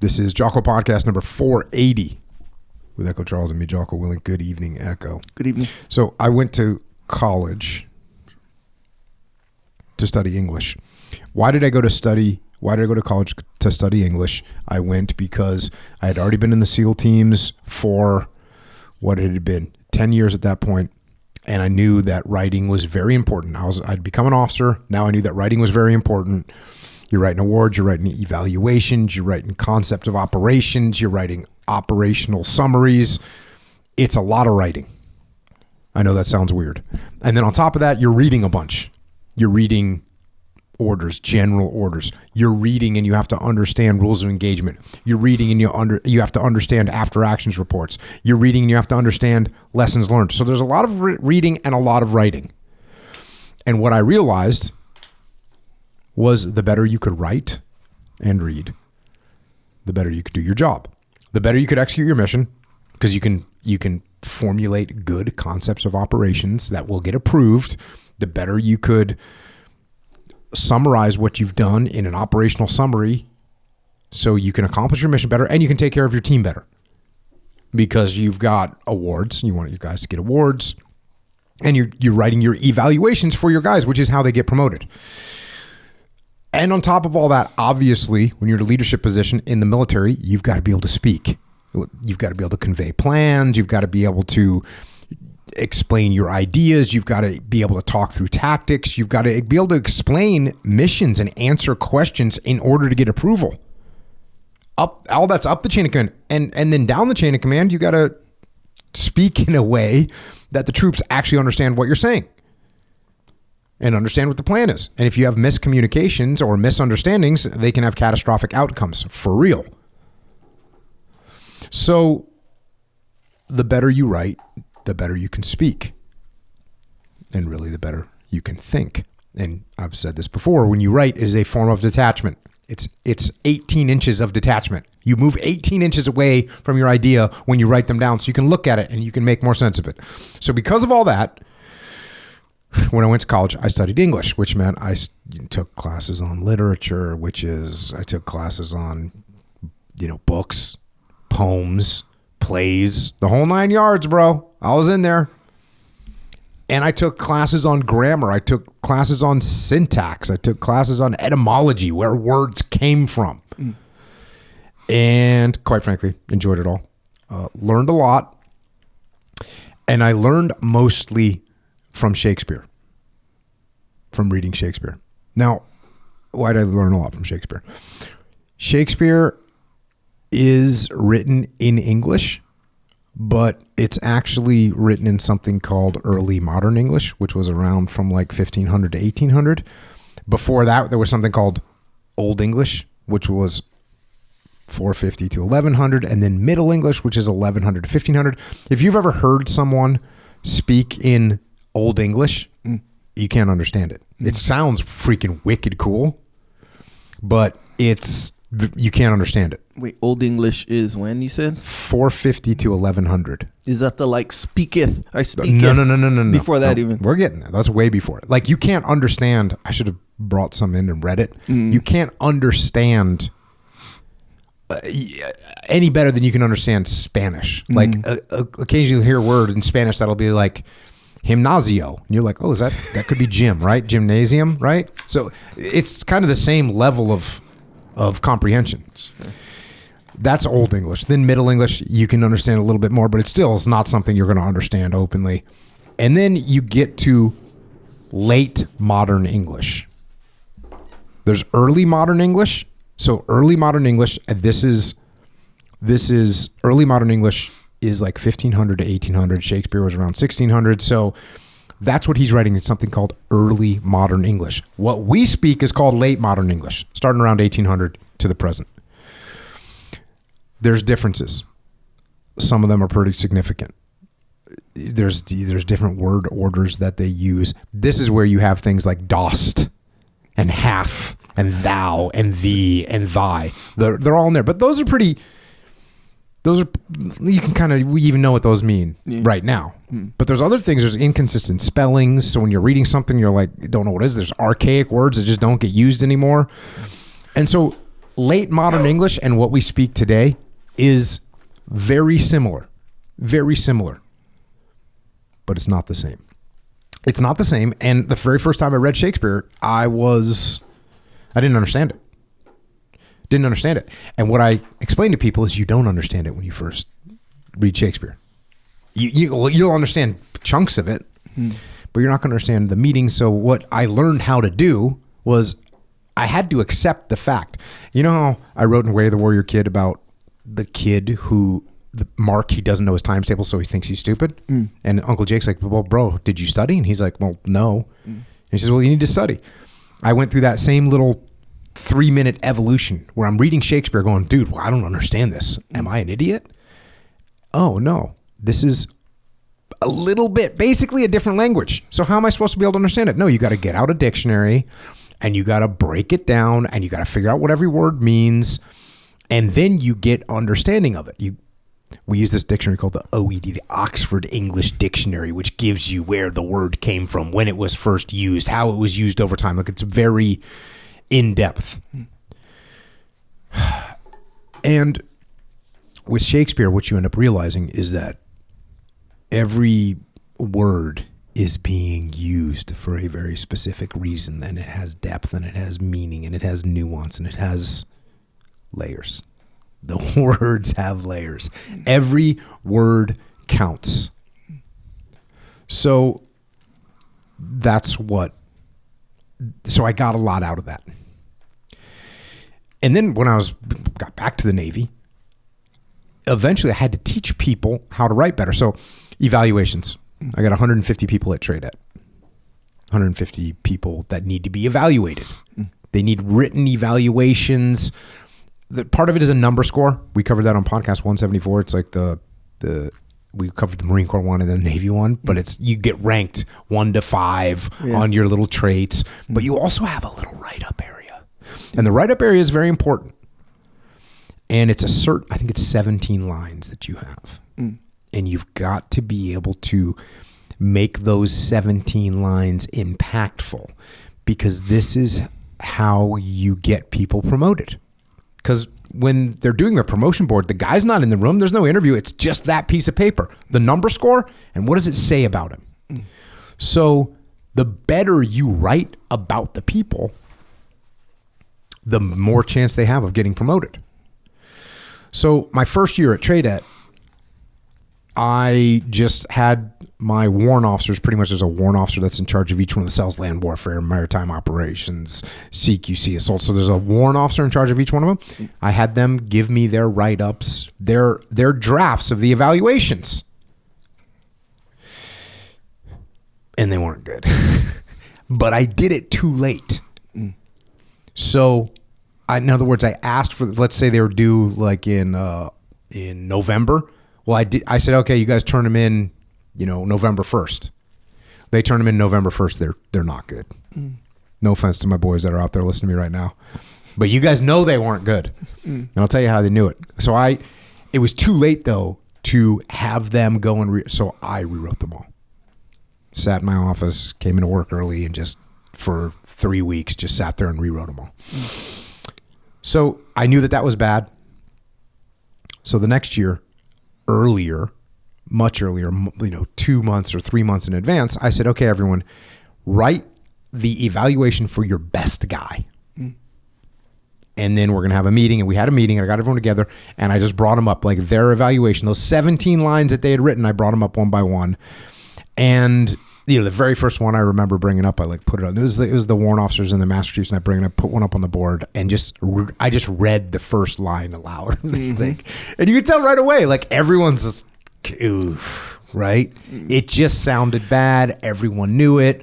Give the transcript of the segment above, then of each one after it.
This is Jocko podcast number 480 with Echo Charles and me, Jocko Willink. Good evening, Echo. Good evening. So I went to college to study English. Why did I go to college to study English? I went because I had already been in the SEAL teams for, what had it been, 10 years at that point, and I knew that writing was very important. I'd become an officer. Now I knew that writing was very important. You're writing awards, you're writing evaluations, you're writing concept of operations, you're writing operational summaries. It's a lot of writing. I know that sounds weird. And then on top of that, you're reading a bunch. You're reading orders, general orders. You're reading and you have to understand rules of engagement. You're reading and you have to understand after actions reports. You're reading and you have to understand lessons learned. So there's a lot of reading and a lot of writing. And what I realized was the better you could write and read, the better you could do your job. The better you could execute your mission, because you can formulate good concepts of operations that will get approved. The better you could summarize what you've done in an operational summary so you can accomplish your mission better and you can take care of your team better, because you've got awards. You want your guys to get awards, and you're writing your evaluations for your guys, which is how they get promoted. And on top of all that, obviously, when you're in a leadership position in the military, you've got to be able to speak. You've got to be able to convey plans. You've got to be able to explain your ideas. You've got to be able to talk through tactics. You've got to be able to explain missions and answer questions in order to get approval. All that's up the chain of command. And then down the chain of command, you got to speak in a way that the troops actually understand what you're saying and understand what the plan is. And if you have miscommunications or misunderstandings, they can have catastrophic outcomes for real. So the better you write, the better you can speak. And really the better you can think. And I've said this before, when you write, it is a form of detachment. It's 18 inches of detachment. You move 18 inches away from your idea when you write them down so you can look at it and you can make more sense of it. So because of all that, when I went to college, I studied English, which meant I took classes on literature, I took classes on, books, poems, plays, the whole 9 yards, bro. I was in there. And I took classes on grammar. I took classes on syntax. I took classes on etymology, where words came from. And quite frankly, enjoyed it all. Learned a lot. And I learned mostly from Shakespeare, from reading Shakespeare. Now, why did I learn a lot from Shakespeare? Shakespeare is written in English, but it's actually written in something called early modern English, which was around from like 1500 to 1800. Before that, there was something called Old English, which was 450 to 1100, and then Middle English, which is 1100 to 1500. If you've ever heard someone speak in Old English, you can't understand it. It sounds freaking wicked cool, but you can't understand it. Wait, Old English is when, you said? 450 to 1100. Is that the speaketh? I speak. No. Before that even. We're getting there. That's way before it. Like, you can't understand. I should have brought some in and read it. You can't understand any better than you can understand Spanish. Like, occasionally you'll hear a word in Spanish that'll be like gimnasio, and you're like, oh, that could be gym, right? Gymnasium, right? So it's kind of the same level of comprehension. That's Old English. Then Middle English, you can understand a little bit more, but it still is not something you're going to understand openly. And then you get to late modern English. There's early modern English. So early modern English, this is early modern English is like 1500 to 1800. Shakespeare was around 1600. So that's what he's writing in something called early modern English. What we speak is called late modern English, starting around 1800 to the present. There's differences. Some of them are pretty significant. There's different word orders that they use. This is where you have things like dost and hath and thou and thee and thy. They're all in there. But those are pretty... you can we even know what those mean right now. But there's other things. There's inconsistent spellings. So when you're reading something, you're like, don't know what it is. There's archaic words that just don't get used anymore. And so late modern English and what we speak today is very similar. Very similar. But it's not the same. It's not the same. And the very first time I read Shakespeare, I didn't understand it. Didn't understand it. And what I explain to people is you don't understand it when you first read Shakespeare. You'll understand chunks of it, but you're not going to understand the meaning. So what I learned how to do was I had to accept the fact. You know how I wrote in Way of the Warrior Kid about the kid who, Mark, he doesn't know his times table, so he thinks he's stupid. And Uncle Jake's like, well, bro, did you study? And he's like, well, no. And he says, well, you need to study. I went through that same little 3-minute evolution where I'm reading Shakespeare going, dude, well, I don't understand this. Am I an idiot? Oh, no. This is a little bit, basically a different language. So how am I supposed to be able to understand it? No, you got to get out a dictionary and you got to break it down and you got to figure out what every word means. And then you get understanding of it. We use this dictionary called the OED, the Oxford English Dictionary, which gives you where the word came from, when it was first used, how it was used over time. Like, it's very in-depth. And with Shakespeare, what you end up realizing is that every word is being used for a very specific reason, and it has depth, and it has meaning, and it has nuance, and it has layers. The words have layers. Every word counts. So I got a lot out of that. And then when I got back to the Navy, eventually I had to teach people how to write better. So evaluations. I got 150 people at TradeEt. 150 people that need to be evaluated. They need written evaluations. Part of it is a number score. We covered that on podcast 174. It's like we covered the Marine Corps one and then the Navy one, but you get ranked 1 to 5 on your little traits, but you also have a little write-up area. And the write-up area is very important. And it's I think it's 17 lines that you have. And you've got to be able to make those 17 lines impactful, because this is how you get people promoted. Because when they're doing their promotion board, the guy's not in the room. There's no interview. It's just that piece of paper, the number score, and what does it say about him? So the better you write about the people, the more chance they have of getting promoted. So my first year at TradeEt, I just had my warrant officers, pretty much there's a warrant officer that's in charge of each one of the cells, land warfare, maritime operations, CQC, assault. So there's a warrant officer in charge of each one of them. I had them give me their write-ups, their drafts of the evaluations. And they weren't good. But I did it too late. So in other words, I asked for, let's say they were due like in November. Well, I said, okay, you guys turn them in, November 1st. They turn them in November 1st. They're not good. No offense to my boys that are out there listening to me right now, but you guys know they weren't good. And I'll tell you how they knew it. So it was too late though to have them go and so I rewrote them all. Sat in my office, came into work early, and just for 3 weeks just sat there and rewrote them all. So I knew that was bad. So the next year, much earlier, 2 months or 3 months in advance, I said, okay, everyone, write the evaluation for your best guy. And then we're going to have a meeting. And we had a meeting, and I got everyone together, and I just brought them up, like their evaluation, those 17 lines that they had written, I brought them up one by one. And the very first one I remember bringing up, I put it on. It was the warrant officers and the master chiefs, and I put one up on the board, and I just read the first line aloud of this thing, and you could tell right away, everyone's just, ooh, right? It just sounded bad. Everyone knew it,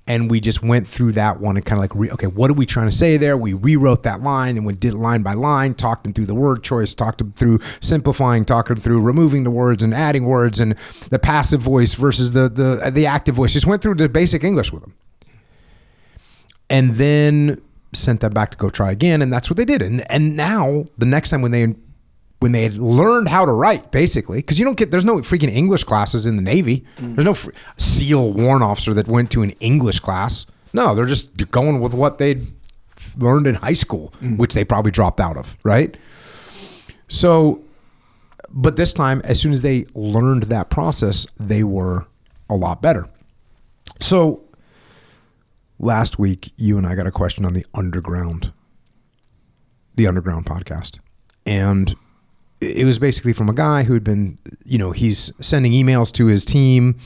and we just went through that one and kind of okay, what are we trying to say there? We rewrote that line, and we did line by line, talked them through the word choice, talked them through simplifying, talked them through removing the words and adding words, and the passive voice versus the active voice. Just went through the basic English with them. And then sent them back to go try again, and that's what they did. And now, the next time when they had learned how to write, basically, because there's no freaking English classes in the Navy. There's no SEAL warrant officer that went to an English class. No, they're just going with what they'd learned in high school, which they probably dropped out of, right? So, but this time, as soon as they learned that process, they were a lot better. So last week, you and I got a question on the Underground podcast. And it was basically from a guy who had been, he's sending emails to his team,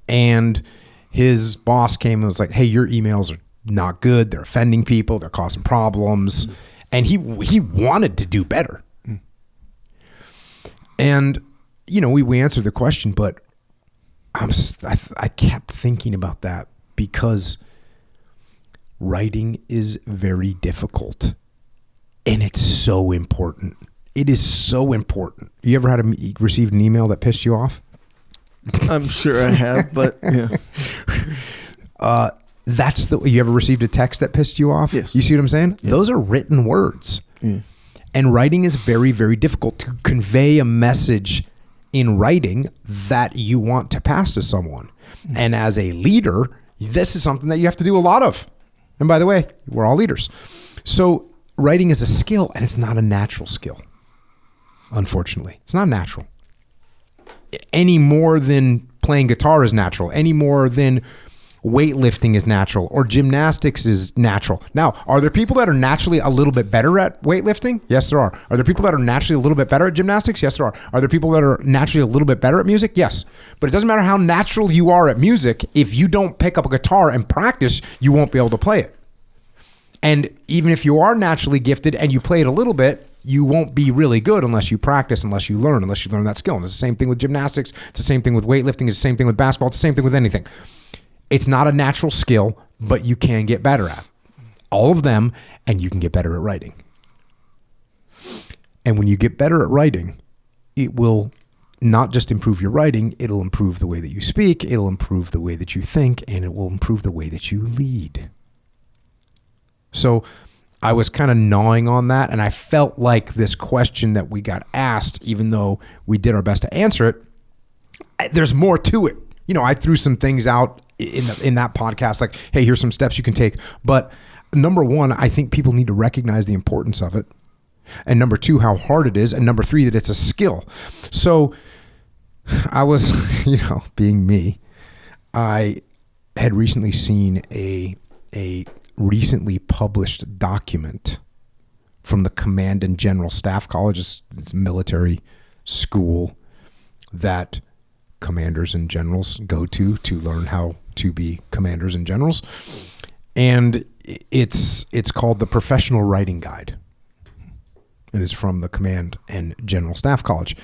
and his boss came and was like, hey, your emails are not good. They're offending people. They're causing problems. And he wanted to do better. And, we answered the question, but I kept thinking about that because writing is very difficult, and it's so important. It is so important. You ever received an email that pissed you off? I'm sure I have, but yeah. You ever received a text that pissed you off? Yes. You see what I'm saying? Yeah. Those are written words. Yeah. And writing is very, very difficult to convey a message in writing that you want to pass to someone. And as a leader, this is something that you have to do a lot of. And by the way, we're all leaders. So writing is a skill, and it's not a natural skill. Unfortunately, it's not natural. Any more than playing guitar is natural, any more than weightlifting is natural, or gymnastics is natural. Now, are there people that are naturally a little bit better at weightlifting? Yes, there are. Are there people that are naturally a little bit better at gymnastics? Yes, there are. Are there people that are naturally a little bit better at music? Yes. But it doesn't matter how natural you are at music. If you don't pick up a guitar and practice, you won't be able to play it. And even if you are naturally gifted and you play it a little bit, you won't be really good unless you practice, unless you learn that skill. And it's the same thing with gymnastics. It's the same thing with weightlifting. It's the same thing with basketball. It's the same thing with anything. It's not a natural skill, but you can get better at all of them, and you can get better at writing. And when you get better at writing, it will not just improve your writing, it'll improve the way that you speak, it'll improve the way that you think, and it will improve the way that you lead. So I was kind of gnawing on that, and I felt like this question that we got asked, even though we did our best to answer it, there's more to it. I threw some things out in that podcast, like, hey, here's some steps you can take. But number one, I think people need to recognize the importance of it. And number two, how hard it is. And number three, that it's a skill. So I was, being me, I had recently seen a recently published document from the Command and General Staff College. It's a military school that commanders and generals go to learn how to be commanders and generals. And it's called the Professional Writing Guide. It is from the Command and General Staff College.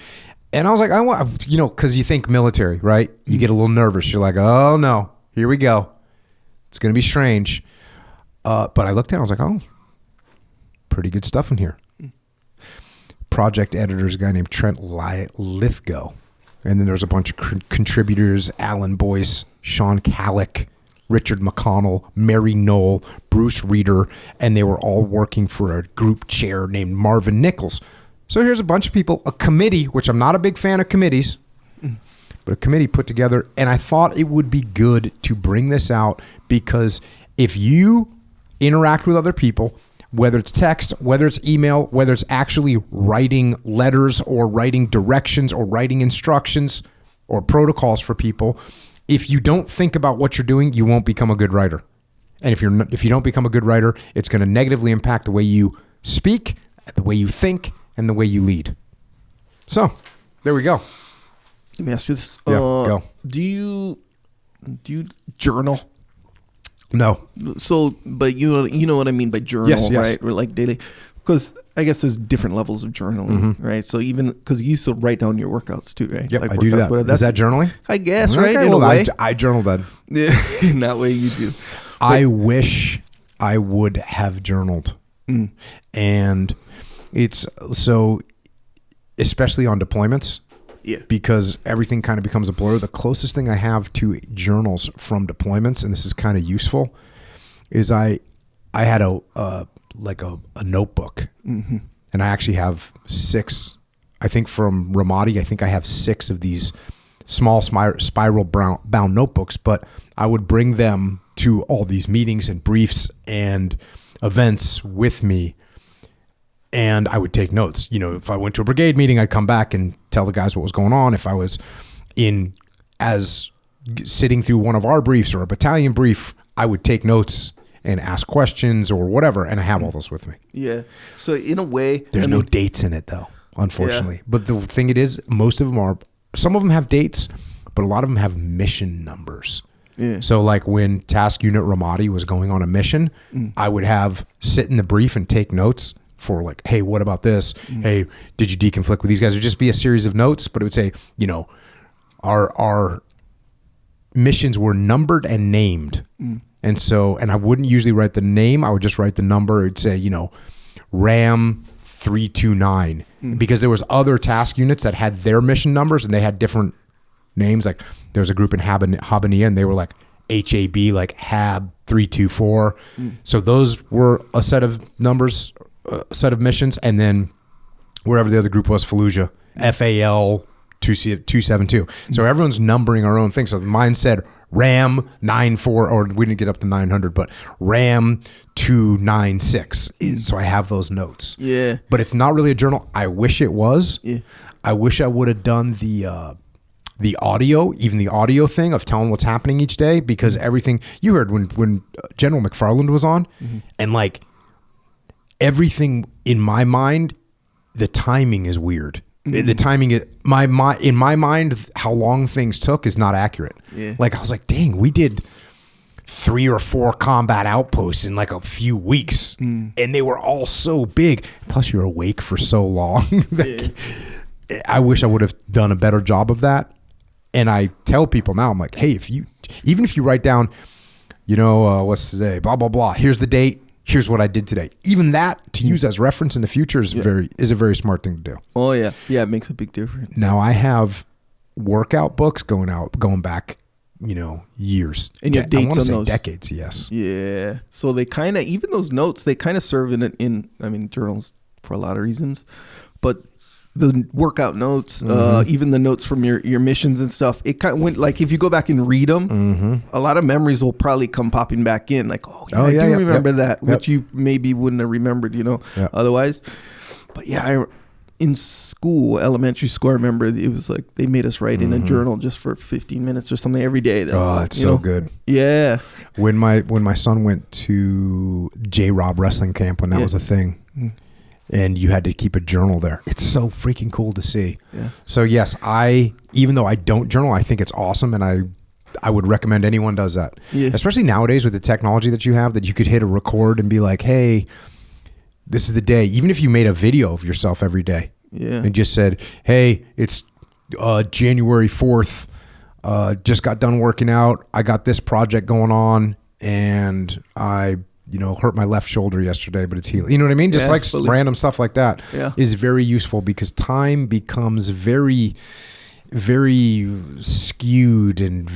And I was like, I want, because you think military, right? You get a little nervous. You're like, oh no, here we go. It's going to be strange. But I looked at it, I was like, oh, pretty good stuff in here. Project editor is a guy named Trent Lithgow. And then there's a bunch of contributors: Alan Boyce, Sean Callick, Richard McConnell, Mary Knoll, Bruce Reeder, and they were all working for a group chair named Marvin Nichols. So here's a bunch of people, a committee, which I'm not a big fan of committees, but a committee put together, and I thought it would be good to bring this out because if you interact with other people, whether it's text, whether it's email, whether it's actually writing letters or writing directions or writing instructions or protocols for people, if you don't think about what you're doing, you won't become a good writer. And if you don't become a good writer, it's going to negatively impact the way you speak, the way you think, and the way you lead. So, there we go. Let me ask you this. Yeah, go. Do you journal? No. So, but you know what I mean by journal, yes. Right? Or like daily, because I guess there's different levels of journaling, right? So even because you used to write down your workouts too, right? Yep, like I do that. Is that journaling? I guess, okay, right? In well, a way. I journal then. Yeah, in that way you do. But I wish I would have journaled. And it's so, especially on deployments. Yeah. Because everything kind of becomes a blur. The closest thing I have to journals from deployments, and this is kind of useful, is I had a notebook, and I actually have 6. I think from Ramadi, I think I have 6 of these small spiral bound notebooks. But I would bring them to all these meetings and briefs, and events with me, and I would take notes. You know, if I went to a brigade meeting, I'd come back and tell the guys what was going on. If I was sitting through one of our briefs or a battalion brief, I would take notes and ask questions or whatever, and I have all those with me. Yeah. So in a way, there's no dates in it though, unfortunately. Yeah. But the thing it is, some of them have dates, but a lot of them have mission numbers. Yeah. So like when Task Unit Ramadi was going on a mission, I would sit in the brief and take notes for like, hey, what about this? Hey, did you deconflict with these guys? It would just be a series of notes, but it would say, you know, our missions were numbered and named. And so, and I wouldn't usually write the name. I would just write the number. It'd say, you know, RAM 329, because there was other task units that had their mission numbers and they had different names. Like there was a group in Habania and they were like HAB, like HAB 324. So those were a set of numbers, a set of missions. And then wherever the other group was, Fallujah, FAL 272. So everyone's numbering our own thing. So mine said RAM 94, or we didn't get up to 900, but RAM 296. So I have those notes. Yeah. But it's not really a journal. I wish it was. Yeah. I wish I would have done the audio, even the audio thing of telling what's happening each day, because everything you heard when General McFarland was on, and like everything in my mind, the timing is weird. The timing is in my mind, how long things took is not accurate. Yeah. Like I was like, dang, we did 3 or 4 combat outposts in like a few weeks, and they were all so big. Plus, you're awake for so long. I wish I would have done a better job of that. And I tell people now, I'm like, hey, even if you write down, you know, what's today, blah blah blah. Here's the date. Here's what I did today. Even that to use as reference in the future is a very smart thing to do. Oh yeah. Yeah, it makes a big difference. Now I have workout books going back, you know, years. And you have dates on those. Decades, yes. Yeah. So they kind of, even those notes, they kind of serve in journals for a lot of reasons. But the workout notes, even the notes from your missions and stuff, it kind of went, like if you go back and read them, a lot of memories will probably come popping back in, like, I do remember that, which you maybe wouldn't have remembered, you know, otherwise. But yeah, in school, elementary school, I remember it was like they made us write in a journal just for 15 minutes or something every day. It's so good. Yeah. When my son went to J-Rob wrestling camp, when that was a thing, and you had to keep a journal there. It's so freaking cool to see. Yeah. So yes, even though I don't journal, I think it's awesome, and I would recommend anyone does that. Yeah. Especially nowadays with the technology that you have, that you could hit a record and be like, hey, this is the day. Even if you made a video of yourself every day, and just said, hey, it's January 4th. Just got done working out. I got this project going on, and I hurt my left shoulder yesterday, but it's healing. You know what I mean? Just like absolutely. Random stuff like that is very useful, because time becomes very, very skewed and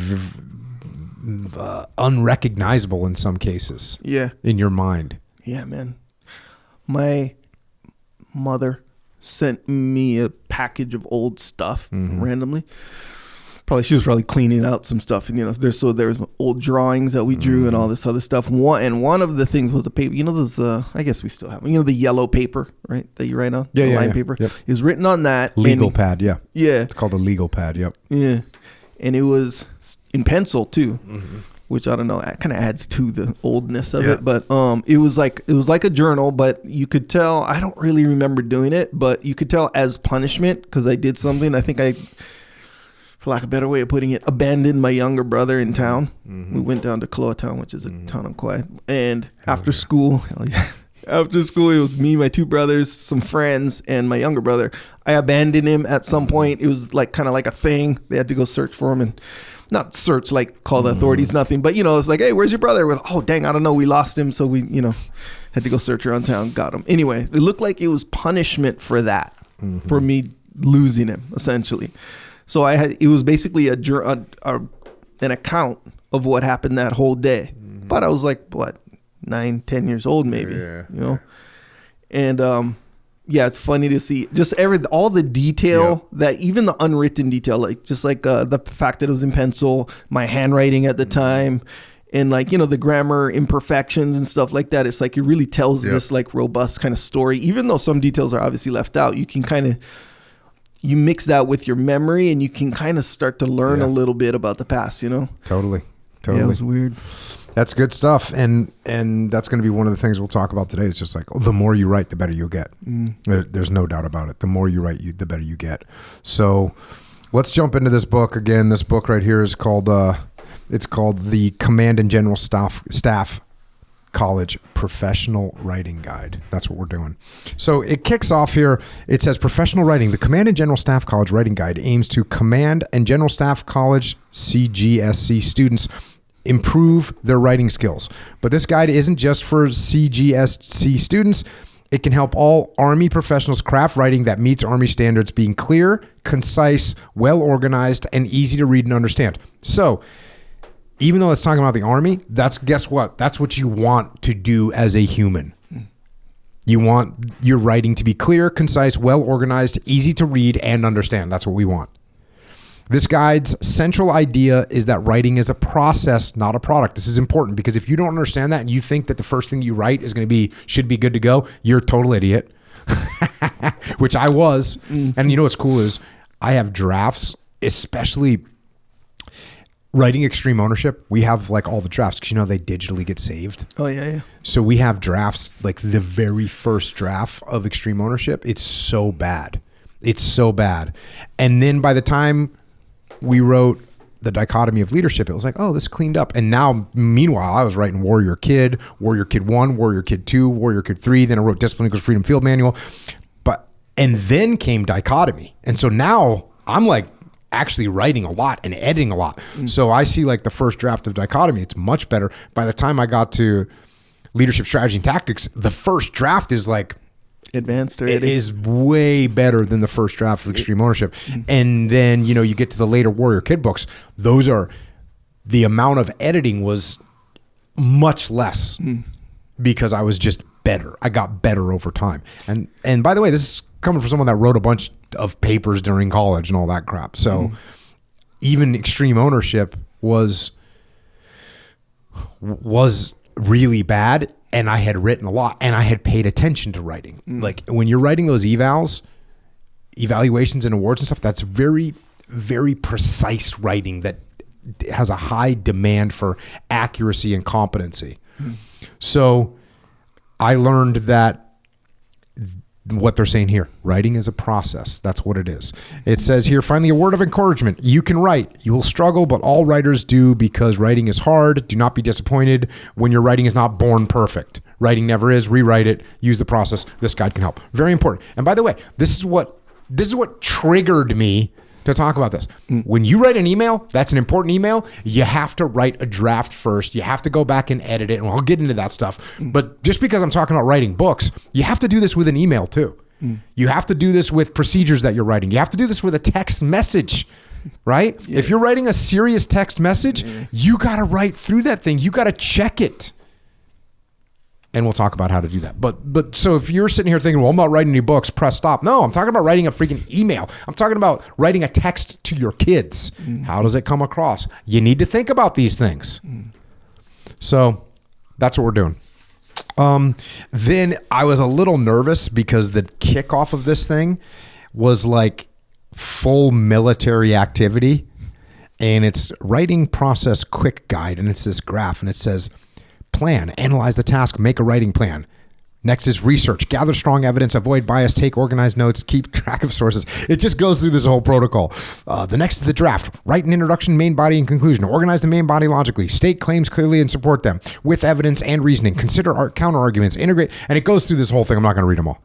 unrecognizable in some cases. Yeah. In your mind. Yeah, man. My mother sent me a package of old stuff randomly. She was probably cleaning out some stuff, and there was old drawings that we drew and all this other stuff. One of the things was a paper. Those I guess we still have them. The yellow paper, right? That you write on. Line paper. Yep. It was written on that. Legal pad. Yeah. Yeah. It's called a legal pad. Yep. Yeah, and it was in pencil too, which I don't know. It kind of adds to the oldness of it. But it was like a journal, but you could tell. I don't really remember doing it, but you could tell as punishment because I did something. I think for lack of a better way of putting it, abandoned my younger brother in town. We went down to Kaloa Town, which is a town I'm quiet. And after school, it was me, my 2 brothers, some friends, and my younger brother. I abandoned him at some point. It was kind of like a thing. They had to go search for him, and not search, like call the authorities, nothing. But, it's like, hey, where's your brother? We're like, oh, dang, I don't know. We lost him. So we, had to go search around town, got him. Anyway, it looked like it was punishment for that, for me losing him, essentially. So it was basically an account of what happened that whole day. But I was like, 9-10 years old, maybe, and it's funny to see just all the detail that even the unwritten detail, the fact that it was in pencil, my handwriting at the time, and like, you know, the grammar imperfections and stuff like that. It's like it really tells this like robust kind of story, even though some details are obviously left out. You can kind of, you mix that with your memory and you can kind of start to learn a little bit about the past, you know? Totally. Yeah, it was weird. That's good stuff. And that's going to be one of the things we'll talk about today. It's just like, the more you write, the better you'll get. There's no doubt about it. The more you write, the better you get. So let's jump into this book. Again, this book right here is called, it's called the Command and General Staff College Professional Writing Guide. That's what we're doing. So it kicks off here. It says professional writing. The Command and General Staff College Writing Guide aims to Command and General Staff College CGSC students improve their writing skills. But this guide isn't just for CGSC students. It can help all Army professionals craft writing that meets Army standards, being clear, concise, well organized, and easy to read and understand. So even though it's talking about the Army, guess what? That's what you want to do as a human. You want your writing to be clear, concise, well organized, easy to read and understand. That's what we want. This guide's central idea is that writing is a process, not a product. This is important because if you don't understand that and you think that the first thing you write should be good to go, you're a total idiot, which I was. And you know what's cool is I have drafts, especially writing Extreme Ownership. We have like all the drafts because, you know, they digitally get saved. Oh, yeah. So we have drafts, like the very first draft of Extreme Ownership. It's so bad. It's so bad. And then by the time we wrote the Dichotomy of Leadership, it was like, oh, this cleaned up. And now, meanwhile, I was writing Warrior Kid 1, Warrior Kid 2, Warrior Kid 3. Then I wrote Discipline Equals Freedom Field Manual. And then came Dichotomy. And so now I'm like actually writing a lot and editing a lot. So I see like the first draft of Dichotomy, it's much better. By the time I got to Leadership Strategy and Tactics, the first draft is like advanced already. It is way better than the first draft of Extreme Ownership. And then, you know, you get to the later Warrior Kid books. The amount of editing was much less because I was just better. I got better over time. And by the way, this is coming from someone that wrote a bunch of papers during college and all that crap. So even Extreme Ownership was really bad, and I had written a lot, and I had paid attention to writing. Like when you're writing those evaluations and awards and stuff, that's very, very precise writing that has a high demand for accuracy and competency. So I learned that what they're saying here, writing is a process. That's what it is. It says here, finally, a word of encouragement. You can write. You will struggle, but all writers do because writing is hard. Do not be disappointed when your writing is not born perfect. Writing never is. Rewrite it. Use the process. This guide can help. Very important. And by the way, this is what triggered me to talk about this. When you write an email, that's an important email. You have to write a draft first. You have to go back and edit it. And I'll get into that stuff. But just because I'm talking about writing books, you have to do this with an email too. You have to do this with procedures that you're writing. You have to do this with a text message, right? Yeah. If you're writing a serious text message, you got to write through that thing. You got to check it. And we'll talk about how to do that. But so if you're sitting here thinking, well, I'm not writing any books, press stop. No, I'm talking about writing a freaking email. I'm talking about writing a text to your kids. How does it come across? You need to think about these things. So that's what we're doing. Then I was a little nervous because the kickoff of this thing was like full military activity. And it's writing process quick guide. And it's this graph and it says, plan, analyze the task, make a writing plan. Next is research, gather strong evidence, avoid bias, take organized notes, keep track of sources. It just goes through this whole protocol. The next is the draft, write an introduction, main body, and conclusion. Organize the main body logically, state claims clearly and support them with evidence and reasoning. Consider counter arguments, integrate, and it goes through this whole thing. I'm not going to read them all.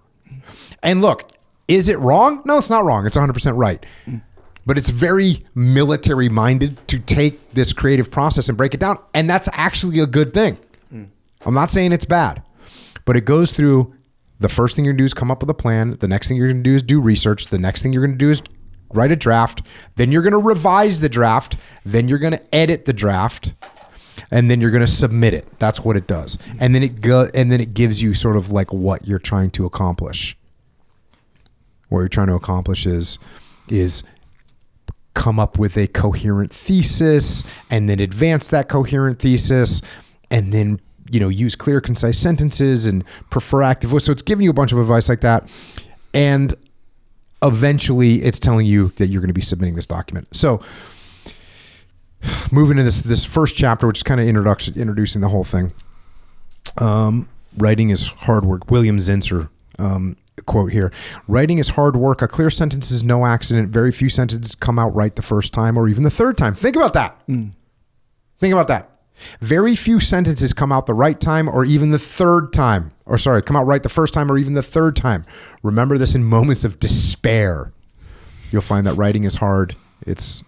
And look, is it wrong? No, it's not wrong. It's 100% right. But it's very military minded to take this creative process and break it down. And that's actually a good thing. I'm not saying it's bad, but it goes through the first thing you're going to do is come up with a plan. The next thing you're going to do is do research. The next thing you're going to do is write a draft. Then you're going to revise the draft. Then you're going to edit the draft. And then you're going to submit it. That's what it does. And then it gives you sort of like what you're trying to accomplish. What you're trying to accomplish is come up with a coherent thesis and then advance that coherent thesis and then, use clear, concise sentences and prefer active voice. So it's giving you a bunch of advice like that. And eventually it's telling you that you're going to be submitting this document. So moving to this first chapter, which is kind of introducing the whole thing. Writing is hard work. William Zinsser quote here. Writing is hard work. A clear sentence is no accident. Very few sentences come out right the first time or even the third time. Think about that. Think about that. Very few sentences come out the right time or even the third time. Come out right the first time or even the third time. Remember this in moments of despair. You'll find that writing is hard. If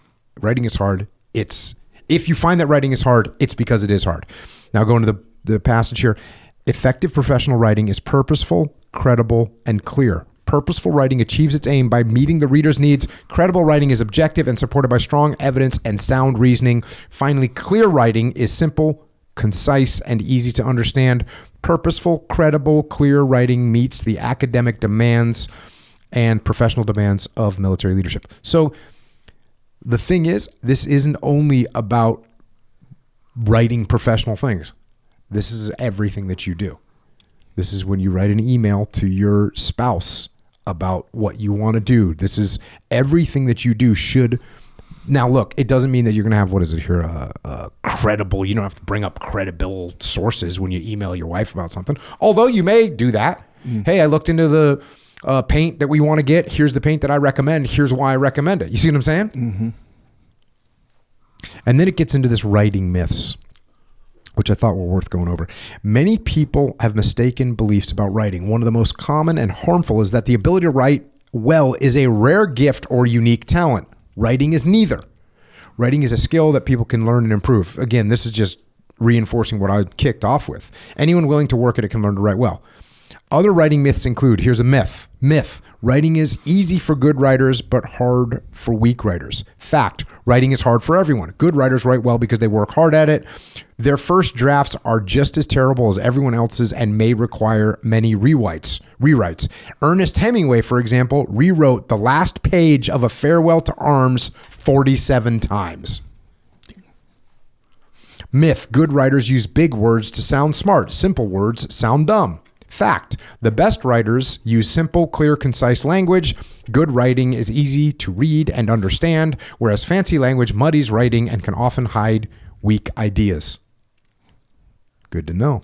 you find that writing is hard, it's because it is hard. Now going to the passage here. Effective professional writing is purposeful, credible, and clear. Purposeful writing achieves its aim by meeting the reader's needs. Credible writing is objective and supported by strong evidence and sound reasoning. Finally, clear writing is simple, concise, and easy to understand. Purposeful, credible, clear writing meets the academic demands and professional demands of military leadership. So the thing is, this isn't only about writing professional things. This is everything that you do. This is when you write an email to your spouse about what you want to do. This is everything that you do should. Now, look, it doesn't mean that you're going to have, credible. You don't have to bring up credible sources when you email your wife about something. Although you may do that. Hey, I looked into the paint that we want to get. Here's the paint that I recommend. Here's why I recommend it. You see what I'm saying? Mm-hmm. And then it gets into this writing myths, which I thought were worth going over. Many people have mistaken beliefs about writing. One of the most common and harmful is that the ability to write well is a rare gift or unique talent. Writing is neither. Writing is a skill that people can learn and improve. Again, this is just reinforcing what I kicked off with. Anyone willing to work at it can learn to write well. Other writing myths include, here's a myth. Writing is easy for good writers, but hard for weak writers. Fact, writing is hard for everyone. Good writers write well because they work hard at it. Their first drafts are just as terrible as everyone else's and may require many rewrites. Ernest Hemingway, for example, rewrote the last page of A Farewell to Arms 47 times. Myth, good writers use big words to sound smart. Simple words sound dumb. Fact, the best writers use simple, clear, concise language. Good writing is easy to read and understand, whereas fancy language muddies writing and can often hide weak ideas. Good to know.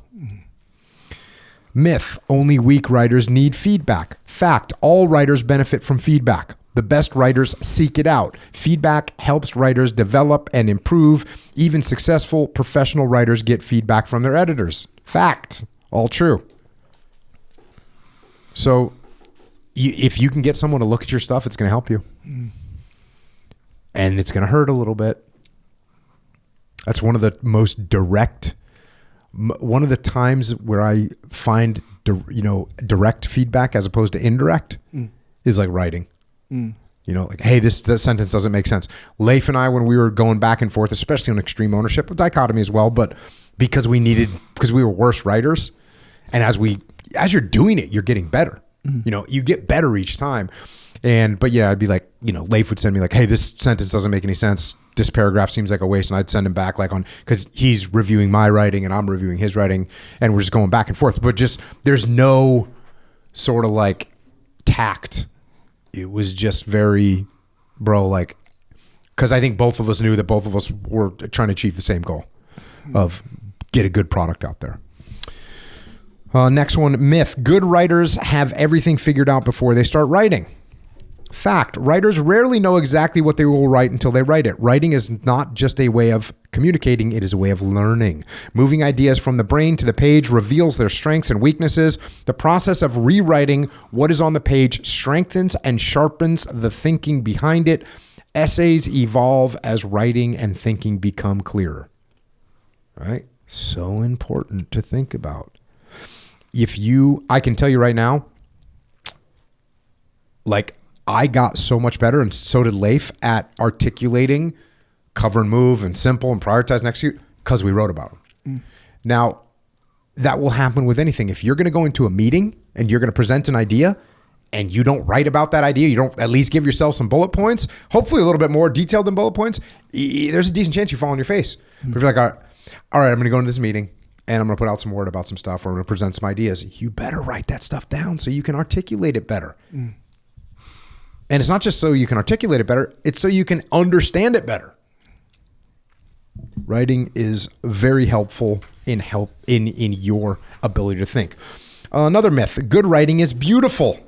Myth, only weak writers need feedback. Fact, all writers benefit from feedback. The best writers seek it out. Feedback helps writers develop and improve. Even successful professional writers get feedback from their editors. Fact, all true. So if you can get someone to look at your stuff, it's going to help you. And it's going to hurt a little bit. That's one of the most direct, one of the times where I find, direct feedback as opposed to indirect is like writing. Like, hey, this sentence doesn't make sense. Leif and I, when we were going back and forth, especially on extreme ownership, dichotomy as well, but because we were worse writers. And as you're doing it, you're getting better. You get better each time. But I'd be like, Leif would send me like, hey, this sentence doesn't make any sense. This paragraph seems like a waste. And I'd send him back because he's reviewing my writing and I'm reviewing his writing and we're just going back and forth. But there's no sort of like tact. It was just very, because I think both of us knew that both of us were trying to achieve the same goal of get a good product out there. Next one, myth. Good writers have everything figured out before they start writing. Fact, writers rarely know exactly what they will write until they write it. Writing is not just a way of communicating, it is a way of learning. Moving ideas from the brain to the page reveals their strengths and weaknesses. The process of rewriting what is on the page strengthens and sharpens the thinking behind it. Essays evolve as writing and thinking become clearer. Right? So important to think about. I can tell you right now, I got so much better, and so did Leif, at articulating cover and move and simple and prioritize and execute because we wrote about them. Now, that will happen with anything. If you're going to go into a meeting and you're going to present an idea, and you don't write about that idea, you don't at least give yourself some bullet points, hopefully a little bit more detailed than bullet points, there's a decent chance you fall on your face. But if you're like, all right, I'm going to go into this meeting and I'm going to put out some word about some stuff, or I'm going to present some ideas, you better write that stuff down so you can articulate it better. And it's not just so you can articulate it better, it's so you can understand it better. Writing is very helpful in your ability to think. Another myth, good writing is beautiful.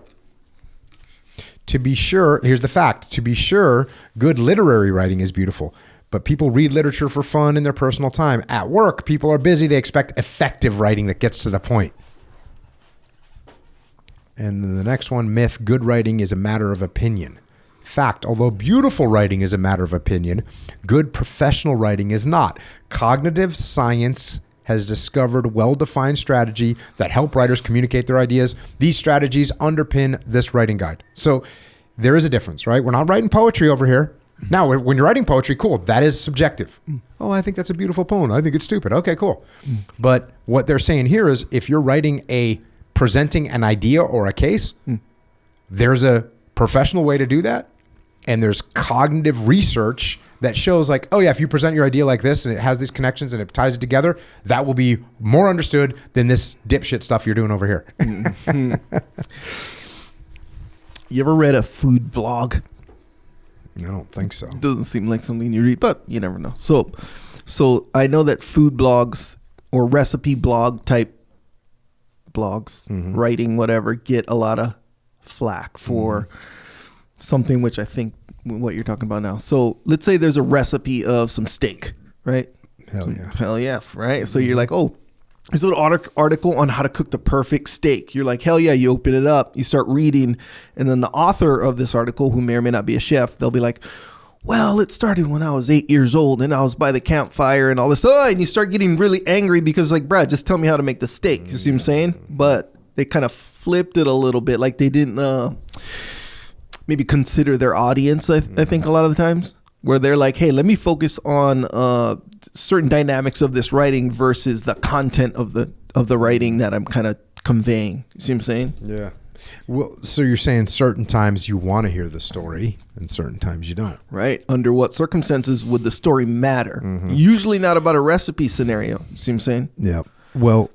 To be sure, here's the fact, to be sure, good literary writing is beautiful. But people read literature for fun in their personal time. At work, people are busy. They expect effective writing that gets to the point. And then the next one, myth, good writing is a matter of opinion. Fact, although beautiful writing is a matter of opinion, good professional writing is not. Cognitive science has discovered well-defined strategy that help writers communicate their ideas. These strategies underpin this writing guide. So there is a difference, right? We're not writing poetry over here. Now, when you're writing poetry, cool, that is subjective. Oh, I think that's a beautiful poem. I think it's stupid. Okay, cool. But what they're saying here is if you're presenting an idea or a case, there's a professional way to do that. And there's cognitive research that shows like, oh yeah, if you present your idea like this and it has these connections and it ties it together, that will be more understood than this dipshit stuff you're doing over here. You ever read a food blog? I don't think so. It doesn't seem like something you read, but you never know. So I know that food blogs or recipe blog type blogs, writing, whatever, get a lot of flack for something which I think what you're talking about now. So let's say there's a recipe of some steak, right? Hell yeah, right? So you're like, oh, there's a little article on how to cook the perfect steak. You're like, hell yeah, you open it up, you start reading, and then the author of this article, who may or may not be a chef, they'll be like, well, it started when I was 8 years old and I was by the campfire and all this. Oh, and you start getting really angry because like, Brad, just tell me how to make the steak. You see what I'm saying? But they kind of flipped it a little bit. Like they didn't maybe consider their audience, I think a lot of the times, where they're like, hey, let me focus on certain dynamics of this writing versus the content of the writing that I'm kind of conveying. You see what I'm saying? Yeah. Well, so you're saying certain times you want to hear the story and certain times you don't. Right. Under what circumstances would the story matter? Usually not about a recipe scenario. You see what I'm saying? Yeah. Well,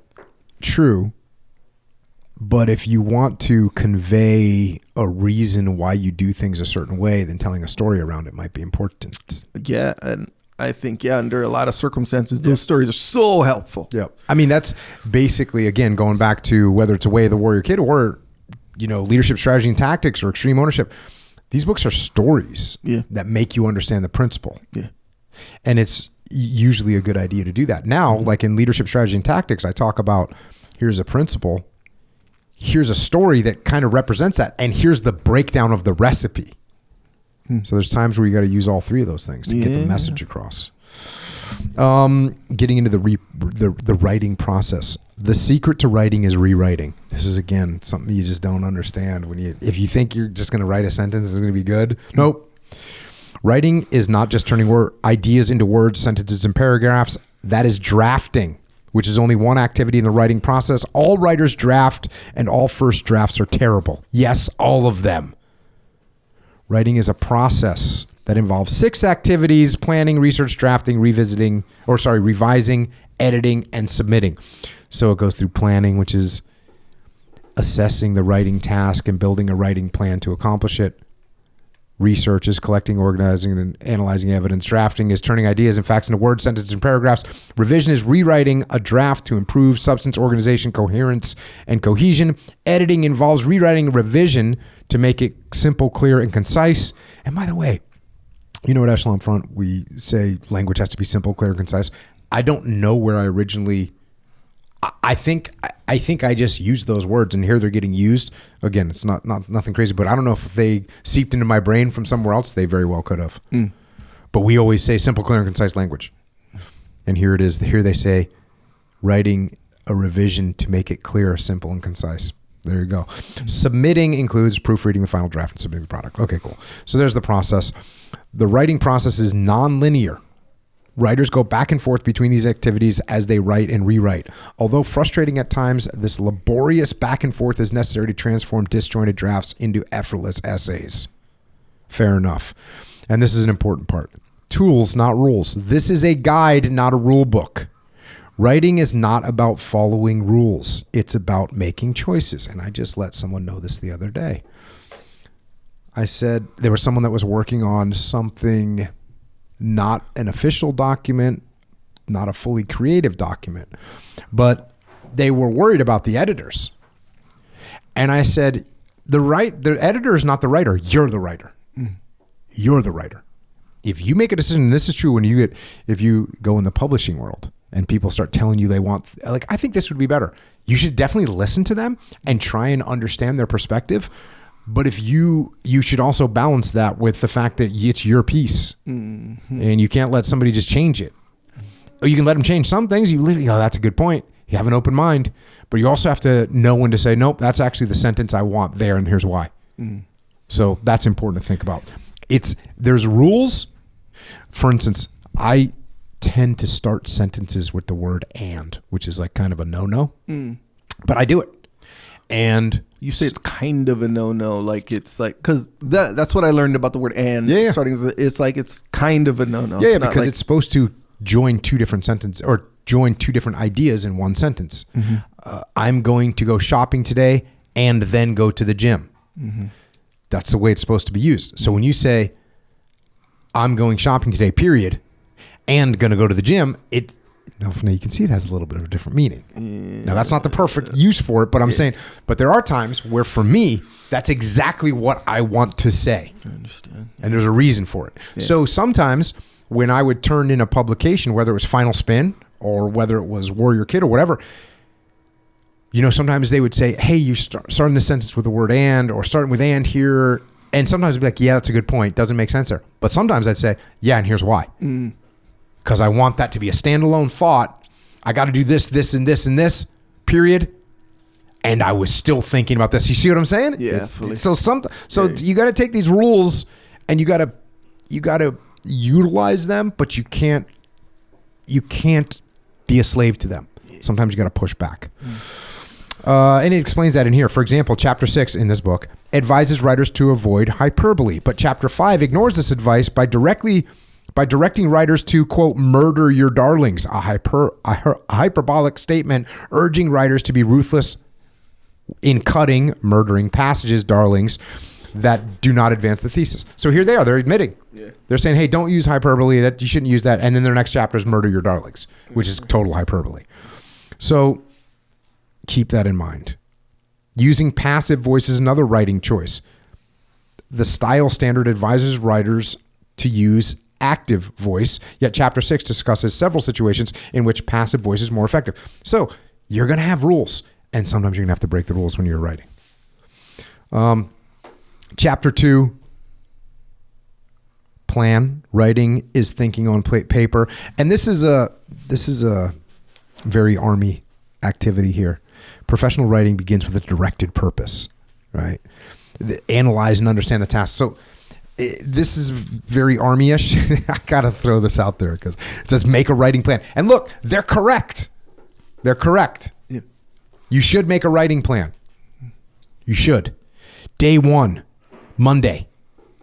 true. But if you want to convey a reason why you do things a certain way, then telling a story around it might be important. Yeah. And I think, under a lot of circumstances, those stories are so helpful. Yeah. I mean, that's basically, again, going back to whether it's A Way of the Warrior Kid or, Leadership, Strategy, and Tactics or Extreme Ownership. These books are stories that make you understand the principle. Yeah. And it's usually a good idea to do that. Now, like in Leadership, Strategy, and Tactics, I talk about here's a principle, here's a story that kind of represents that, and here's the breakdown of the recipe. So there's times where you got to use all three of those things to get the message across. Getting into the writing process. The secret to writing is rewriting. This is, again, something you just don't understand. If you think you're just going to write a sentence, it's going to be good. Nope. Writing is not just turning ideas into words, sentences, and paragraphs. That is drafting, which is only one activity in the writing process. All writers draft, and all first drafts are terrible. Yes, all of them. Writing is a process that involves 6 activities: planning, research, drafting, revising, editing, and submitting. So it goes through planning, which is assessing the writing task and building a writing plan to accomplish it. Research is collecting, organizing, and analyzing evidence. Drafting is turning ideas and facts into words, sentences, and paragraphs. Revision is rewriting a draft to improve substance, organization, coherence, and cohesion. Editing involves rewriting a revision to make it simple, clear, and concise. And by the way, at Echelon Front, we say language has to be simple, clear, and concise. I don't know where I originally... I think I just used those words, and here they're getting used. Again, it's not nothing crazy, but I don't know if they seeped into my brain from somewhere else. They very well could have. But we always say simple, clear, and concise language. And here it is. Here they say writing a revision to make it clear, simple, and concise. There you go. Submitting includes proofreading the final draft and submitting the product. Okay, cool. So there's the process. The writing process is non-linear. Writers go back and forth between these activities as they write and rewrite. Although frustrating at times, this laborious back and forth is necessary to transform disjointed drafts into effortless essays. Fair enough. And this is an important part. Tools, not rules. This is a guide, not a rule book. Writing is not about following rules. It's about making choices. And I just let someone know this the other day. I said there was someone that was working on something, not an official document, not a fully creative document, but they were worried about the editors. And I said, the editor is not the writer. You're the writer. You're the writer. If you make a decision, and this is true if you go in the publishing world and people start telling you they want, like, I think this would be better. You should definitely listen to them and try and understand their perspective. But if you should also balance that with the fact that it's your piece, and you can't let somebody just change it. Or you can let them change some things. You literally, that's a good point. You have an open mind, but you also have to know when to say, nope, that's actually the sentence I want there, and here's why. So that's important to think about. There's rules. For instance, I tend to start sentences with the word "and," which is like kind of a no-no, but I do it. And you say it's kind of a no-no, like it's like, because that's what I learned about the word "and." Yeah. Starting, it's like it's kind of a no-no. Yeah, because like, it's supposed to join two different sentences or join two different ideas in one sentence. I'm going to go shopping today and then go to the gym. That's the way it's supposed to be used. So when you say, I'm going shopping today, period, and going to go to the gym, now you can see it has a little bit of a different meaning. Now, that's not the perfect use for it, but I'm saying, but there are times where for me, that's exactly what I want to say. I understand. And there's a reason for it. Yeah. So sometimes when I would turn in a publication, whether it was Final Spin or whether it was Warrior Kid or whatever, sometimes they would say, hey, you starting the sentence with the word "and," or starting with "and" here. And sometimes I'd be like, yeah, that's a good point. Doesn't make sense there. But sometimes I'd say, yeah, and here's why. Because I want that to be a standalone thought. I got to do this, this, and this, and this, period. And I was still thinking about this. You see what I'm saying? Yeah. So you got to take these rules and you got to utilize them, but you can't be a slave to them. Sometimes you got to push back. And it explains that in here. For example, chapter 6 in this book advises writers to avoid hyperbole, but chapter 5 ignores this advice by directing writers to, quote, murder your darlings, a hyperbolic statement urging writers to be ruthless in murdering passages, darlings, that do not advance the thesis. So here they are. They're admitting. Yeah. They're saying, hey, don't use hyperbole. That you shouldn't use that. And then their next chapter is murder your darlings, which is total hyperbole. So keep that in mind. Using passive voice is another writing choice. The style standard advises writers to use active voice, yet chapter 6 discusses several situations in which passive voice is more effective. So you're going to have rules, and sometimes you're going to have to break the rules when you're writing. Chapter 2, plan. Writing is thinking on paper. And this is a very Army activity here. Professional writing begins with a directed purpose, right? Analyze and understand the task. So this is very Army-ish. I got to throw this out there because it says make a writing plan. And look, they're correct. They're correct. Yeah. You should make a writing plan. You should. Day 1, Monday,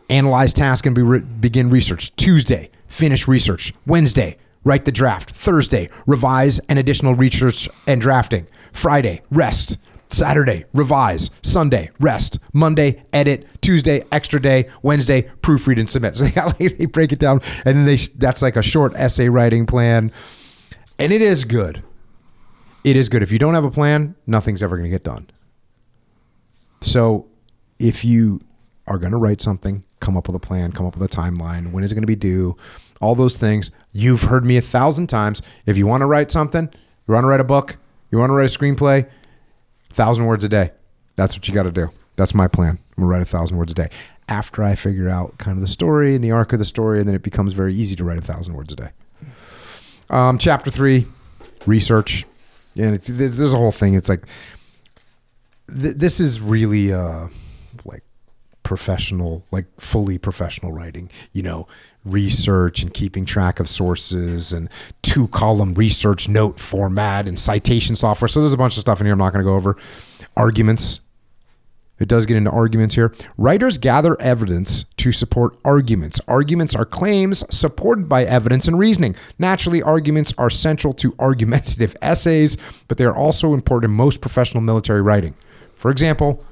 analyze task and begin research. Tuesday, finish research. Wednesday, write the draft. Thursday, revise and additional research and drafting. Friday, rest. Saturday, revise. Sunday, rest. Monday, edit. Tuesday, extra day. Wednesday, proofread and submit. So they break it down, and then that's like a short essay writing plan. And it is good. It is good. If you don't have a plan, nothing's ever going to get done. So if you are going to write something, come up with a plan, come up with a timeline. When is it going to be due? All those things. You've heard me 1,000 times. If you want to write something, you want to write a book, you want to write a screenplay, 1,000 words a day. That's what you got to do. That's my plan. I'm going to write 1,000 words a day. After I figure out kind of the story and the arc of the story, and then it becomes very easy to write 1,000 words a day. Chapter 3, research. And there's a whole thing. It's like, this is really like professional, like fully professional writing, research and keeping track of sources and 2-column research note format and citation software. So there's a bunch of stuff in here I'm not going to go over. Arguments. It does get into arguments here. Writers gather evidence to support arguments. Arguments are claims supported by evidence and reasoning. Naturally, arguments are central to argumentative essays, but they are also important in most professional military writing. For example,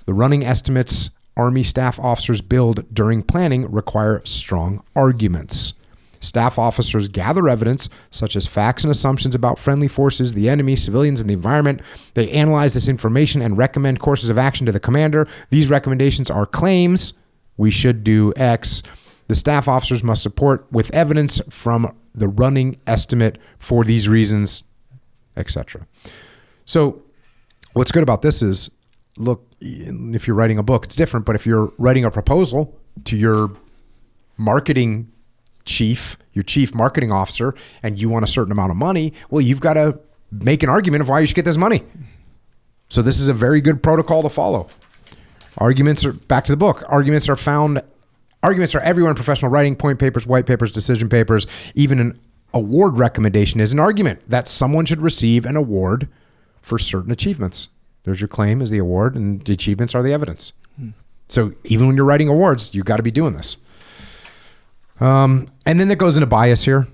the running estimates Army staff officers build during planning require strong arguments. Staff officers gather evidence, such as facts and assumptions about friendly forces, the enemy, civilians, and the environment. They analyze this information and recommend courses of action to the commander. These recommendations are claims. We should do X. The staff officers must support with evidence from the running estimate for these reasons, etc. So what's good about this is, look, if you're writing a book, it's different. But if you're writing a proposal to your marketing chief, your chief marketing officer, and you want a certain amount of money, well, you've got to make an argument of why you should get this money. So this is a very good protocol to follow. Arguments are, back to the book, arguments are everywhere in professional writing: point papers, white papers, decision papers. Even an award recommendation is an argument that someone should receive an award for certain achievements. There's your claim is the award, and the achievements are the evidence. So even when you're writing awards, you've got to be doing this. And then it goes into bias here.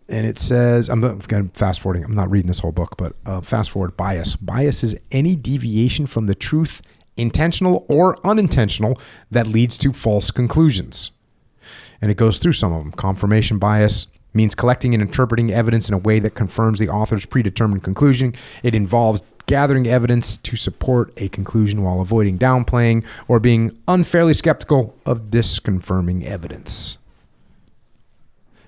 And it says, I'm fast forwarding. I'm not reading this whole book, but fast forward. Bias. Bias is any deviation from the truth, intentional or unintentional, that leads to false conclusions. And it goes through some of them. Confirmation bias means collecting and interpreting evidence in a way that confirms the author's predetermined conclusion. It involves gathering evidence to support a conclusion while avoiding downplaying or being unfairly skeptical of disconfirming evidence.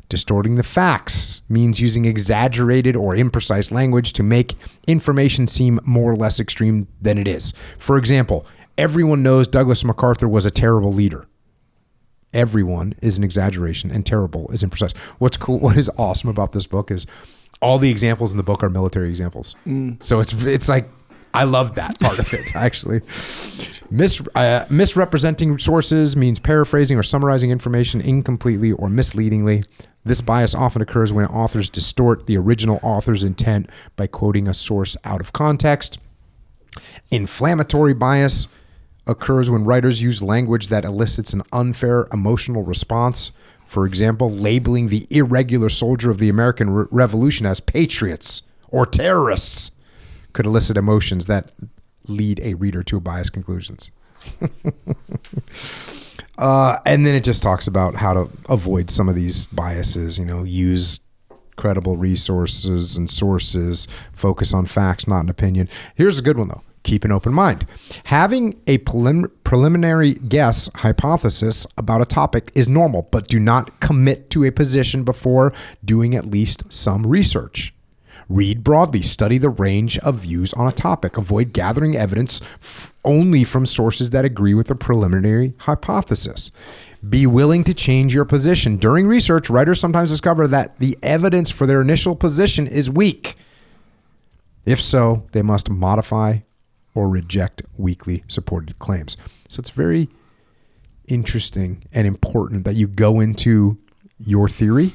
Distorting the facts means using exaggerated or imprecise language to make information seem more or less extreme than it is. For example, everyone knows Douglas MacArthur was a terrible leader. Everyone is an exaggeration, and terrible is imprecise. What's cool, what is awesome about this book is all the examples in the book are military examples. So it's like, I love that part of it, actually. Misrepresenting sources means paraphrasing or summarizing information incompletely or misleadingly. This bias often occurs when authors distort the original author's intent by quoting a source out of context. Inflammatory bias occurs when writers use language that elicits an unfair emotional response. For example, labeling the irregular soldier of the American Revolution as patriots or terrorists could elicit emotions that lead a reader to biased conclusions. And then it just talks about how to avoid some of these biases, use credible resources and sources, focus on facts, not an opinion. Here's a good one, though. Keep an open mind. Having a preliminary guess hypothesis about a topic is normal, but do not commit to a position before doing at least some research. Read broadly. Study the range of views on a topic. Avoid gathering evidence only from sources that agree with the preliminary hypothesis. Be willing to change your position. During research, writers sometimes discover that the evidence for their initial position is weak. If so, they must modify or reject weakly supported claims. So it's very interesting and important that you go into your theory,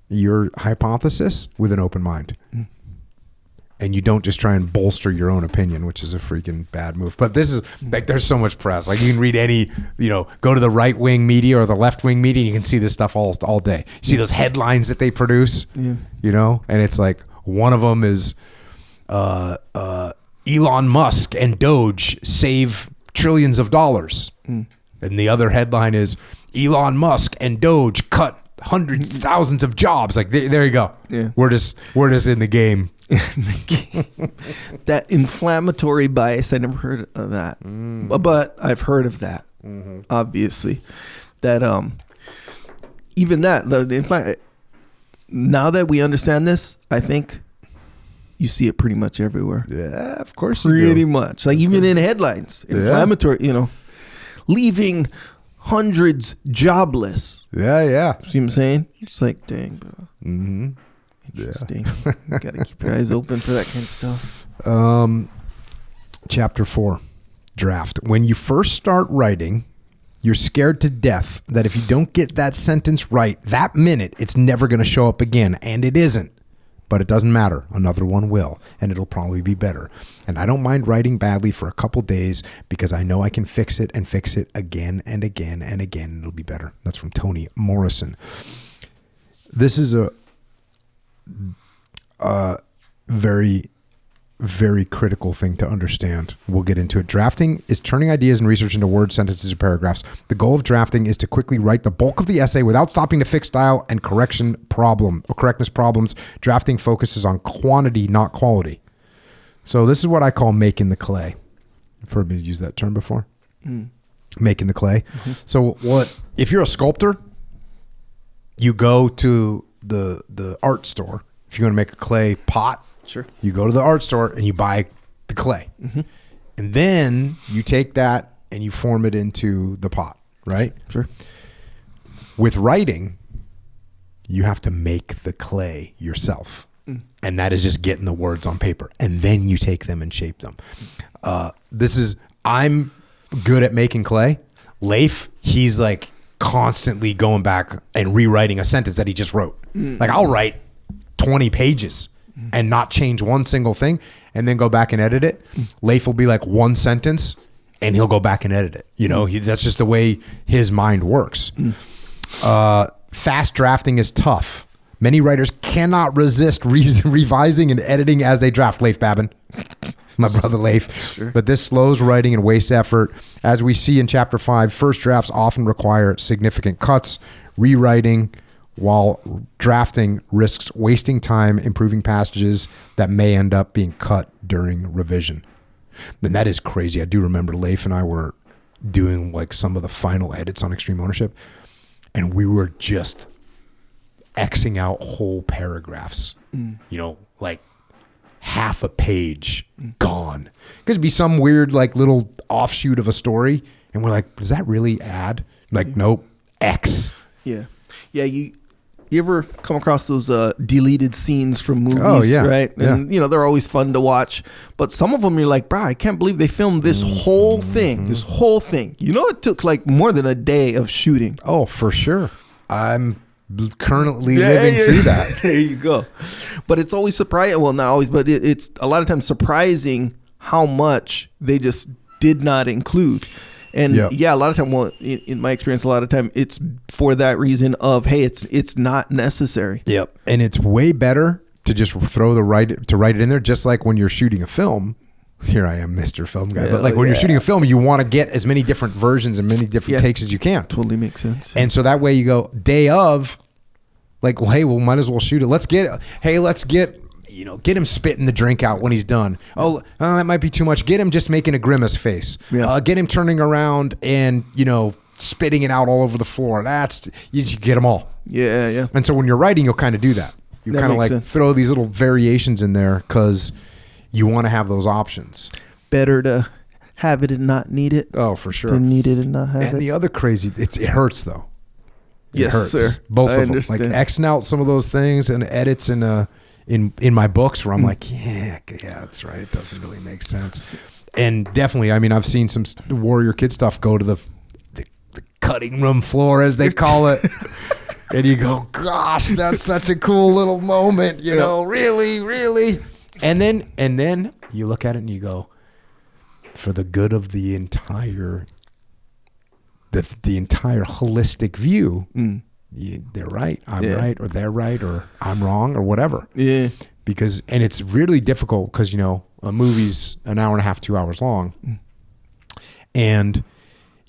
your hypothesis, with an open mind. And you don't just try and bolster your own opinion, which is a freaking bad move. But this is like, there's so much press. Like, you can read any, go to the right wing media or the left wing media, and you can see this stuff all day. You see those headlines that they produce, and it's like, one of them is, Elon Musk and Doge save trillions of dollars. And the other headline is, Elon Musk and Doge cut hundreds of thousands of jobs. Like, there you go. Yeah. We're just in the game. That inflammatory bias, I never heard of that. But I've heard of that. Obviously. That even that, now that we understand this, I think you see it pretty much everywhere. Yeah, of course pretty much. Like, even in headlines. Inflammatory, leaving hundreds jobless. Yeah. See what I'm saying? It's like, dang, bro. Interesting. Got to keep your eyes open for that kind of stuff. Chapter 4. draft. When you first start writing, you're scared to death that if you don't get that sentence right that minute, it's never going to show up again. And it isn't. But it doesn't matter. Another one will. And it'll probably be better. And I don't mind writing badly for a couple days because I know I can fix it again and again and again. And it'll be better. That's from Toni Morrison. This is a very, very critical thing to understand. We'll get into it. Drafting is turning ideas and research into words, sentences, or paragraphs. The goal of drafting is to quickly write the bulk of the essay without stopping to fix style and correctness problems. Drafting focuses on quantity, not quality. So this is what I call making the clay. You've heard me use that term before? Making the clay. Mm-hmm. So if you're a sculptor, you go to the art store. If you're going to make a clay pot, sure, you go to the art store and you buy the clay. Mm-hmm. And then you take that and you form it into the pot, right? Sure. With writing, you have to make the clay yourself. And that is just getting the words on paper. And then you take them and shape them. I'm good at making clay. Leif, he's like constantly going back and rewriting a sentence that he just wrote. Like I'll write 20 pages and not change one single thing and then go back and edit it. Leif will be like one sentence and he'll go back and edit it. You know, that's just the way his mind works. Fast drafting is tough. Many writers cannot resist revising and editing as they draft. Leif Babin, my brother Leif. Sure. But this slows writing and wastes effort. As we see in chapter 5, first drafts often require significant cuts. Rewriting while drafting risks wasting time, improving passages that may end up being cut during revision. And that is crazy. I do remember Leif and I were doing like some of the final edits on Extreme Ownership, and we were just Xing out whole paragraphs, you know, like half a page gone. Because it'd be some weird like little offshoot of a story. And we're like, does that really add? Like, nope, X. Yeah. Yeah. You ever come across those deleted scenes from movies, right? And, you know, they're always fun to watch. But some of them you're like, bro, I can't believe they filmed this whole thing. This whole thing. You know, it took like more than a day of shooting. Oh, for sure. I'm currently living through that. There you go. But it's always surprising. Well, not always, but it's a lot of times surprising how much they just did not include. And a lot of time, well, in my experience, a lot of time it's for that reason of, hey, it's not necessary. Yep. And it's way better to just write it in there. Just like when you're shooting a film. Here I am, Mr. Film Guy. But like when you're shooting a film, you want to get as many different versions and many different takes as you can. Totally makes sense. And so that way you go day of, like, well, hey, well, might as well shoot it. Let's get him spitting the drink out when he's done. Oh, that might be too much. Get him just making a grimace face. Yeah. Get him turning around and, you know, spitting it out all over the floor. You get them all. Yeah, yeah. And so when you're writing, you'll kind of do that. You kind of like throw these little variations in there because you want to have those options. Better to have it and not need it. Oh, for sure. Than need it and not have it. And the other crazy, it hurts though. Yes, hurts. Sir. Both of them. Like Xing out some of those things and edits in my books where I'm like, yeah, that's right. It doesn't really make sense. And definitely, I mean, I've seen some Warrior Kid stuff go to the cutting room floor, as they call it. And you go, gosh, that's such a cool little moment, you know, really. And then you look at it and you go, for the good of the entire holistic view, they're right, I'm right, or they're right, or I'm wrong, or whatever. Yeah. And it's really difficult because, you know, a movie's an hour and a half, 2 hours long. And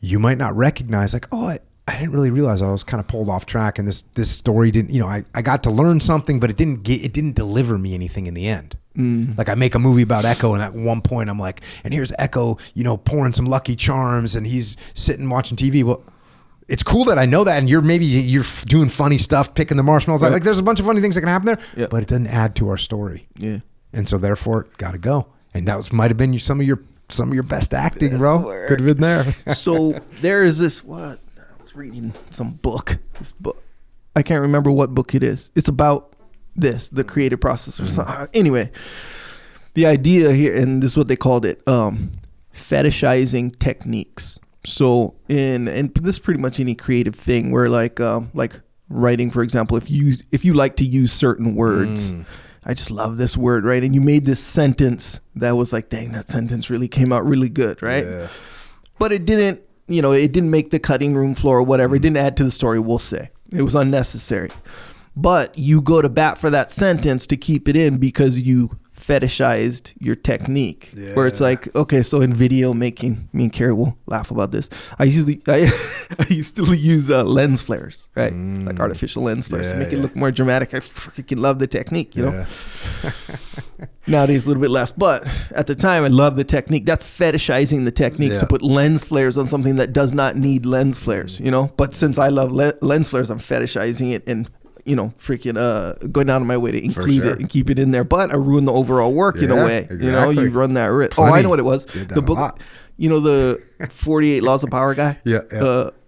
you might not recognize, like, oh, I didn't really realize I was kind of pulled off track, and this story didn't, you know, I got to learn something, but it didn't deliver me anything in the end. Like I make a movie about Echo, and at one point I'm like, and here's Echo, you know, pouring some Lucky Charms, and he's sitting watching TV. Well, it's cool that I know that, and you're doing funny stuff, picking the marshmallows. Right. Like there's a bunch of funny things that can happen there, but it doesn't add to our story. Yeah. And so therefore, gotta go. And that might have been some of your best acting, bro. Could have been there. So there is this, what? I was reading some book. This book. I can't remember what book it is. It's about the creative process or something. Anyway, the idea here, and this is what they called it, fetishizing techniques. So and this is pretty much any creative thing where like writing, for example, if you like to use certain words, I just love this word, right? And you made this sentence that was like, dang, that sentence really came out really good, right? Yeah. But it didn't, it didn't make the cutting room floor or whatever. It didn't add to the story, we'll say. It was unnecessary. But you go to bat for that sentence to keep it in because you fetishized your technique. Yeah. Where it's like, okay, so in video making, me and Carrie will laugh about this. I used to use lens flares, right? Like artificial lens flares to make it look more dramatic. I freaking love the technique, you know? Nowadays a little bit less, but at the time I love the technique. That's fetishizing the techniques to put lens flares on something that does not need lens flares, But since I love lens flares, I'm fetishizing it and freaking going out of my way to include it and keep it in there. But I ruined the overall work in a way. Exactly. You run that risk. Oh, I know what it was. The book, the 48 Laws of Power guy.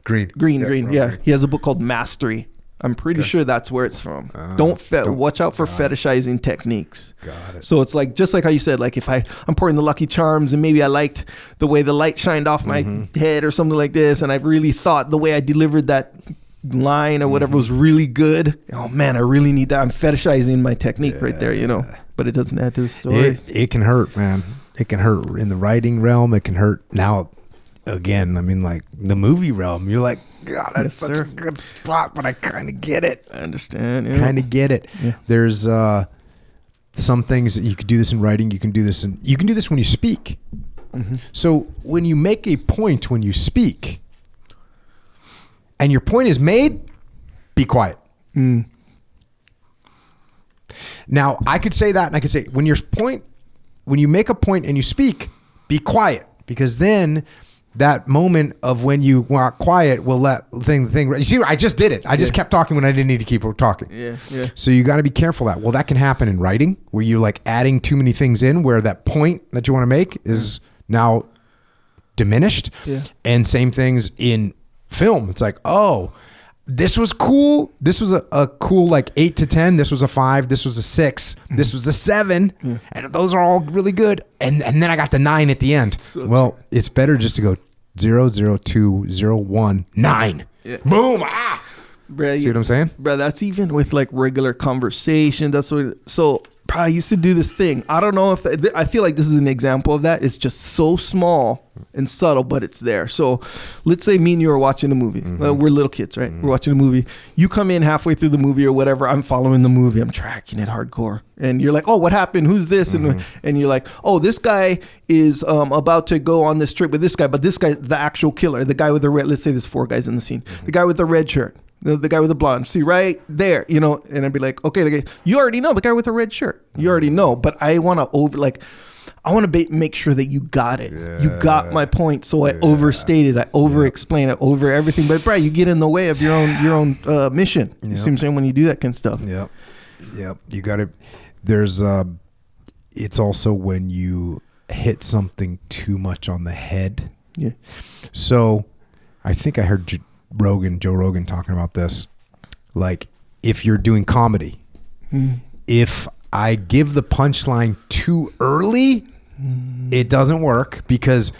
Green. Yeah. He has a book called Mastery. I'm pretty sure that's where it's from. Watch out for fetishizing techniques. Got it. So it's like, just like how you said, like if I'm pouring the Lucky Charms and maybe I liked the way the light shined off my head or something like this. And I really thought the way I delivered that line or whatever was really good. Oh man, I really need that. I'm fetishizing my technique right there, but it doesn't add to the story. It can hurt, man. It can hurt in the writing realm. It can hurt now. Again, I mean, like the movie realm, you're like, God, that's such a good spot, but I kind of get it. I understand. Kind of get it. Yeah. There's some things that you could do this in writing. You can do this when you speak. So when you make a point when you speak, and your point is made, be quiet. Now, I could say that, and I could say, when you make a point and you speak, be quiet, because then that moment of when you want quiet will let the thing. You see, I just did it. I just kept talking when I didn't need to keep talking. Yeah. So you got to be careful that. Well, that can happen in writing, where you're like adding too many things in, where that point that you want to make is now diminished. Yeah. And same things in film. It's like, oh, this was cool. This was a cool like 8 to 10. This was a 5. This was a 6. This was a 7. And those are all really good. And then I got the 9 at the end. Well, it's better just to go 0, 0, 2, 0, 1, 9. Yeah. Boom. Bruh, see what I'm saying? Bro, that's even with like regular conversation. That's what. So I used to do this thing. I don't know if I feel like this is an example of that. It's just so small and subtle, but it's there. So let's say me and you are watching a movie. We're little kids, right? We're watching a movie. You come in halfway through the movie or whatever. I'm following the movie. I'm tracking it hardcore. And you're like, oh, what happened? Who's this? And you're like, oh, this guy is about to go on this trip with this guy. But this guy, the actual killer, the guy with the red, let's say there's 4 guys in the scene. The guy with the red shirt. The guy with the blonde, see right there, and I'd be like, okay, the guy, you already know the guy with the red shirt. You already know, but I want to make sure that you got it. Yeah. You got my point, so I overstated, I over-explained, I over everything. But Brad, you get in the way of your own mission. You see what I'm saying when you do that kind of stuff. Yep. You got to. There's it's also when you hit something too much on the head. Yeah. So, I think I heard Joe Rogan talking about this. Like, if you're doing comedy, if I give the punchline too early, it doesn't work because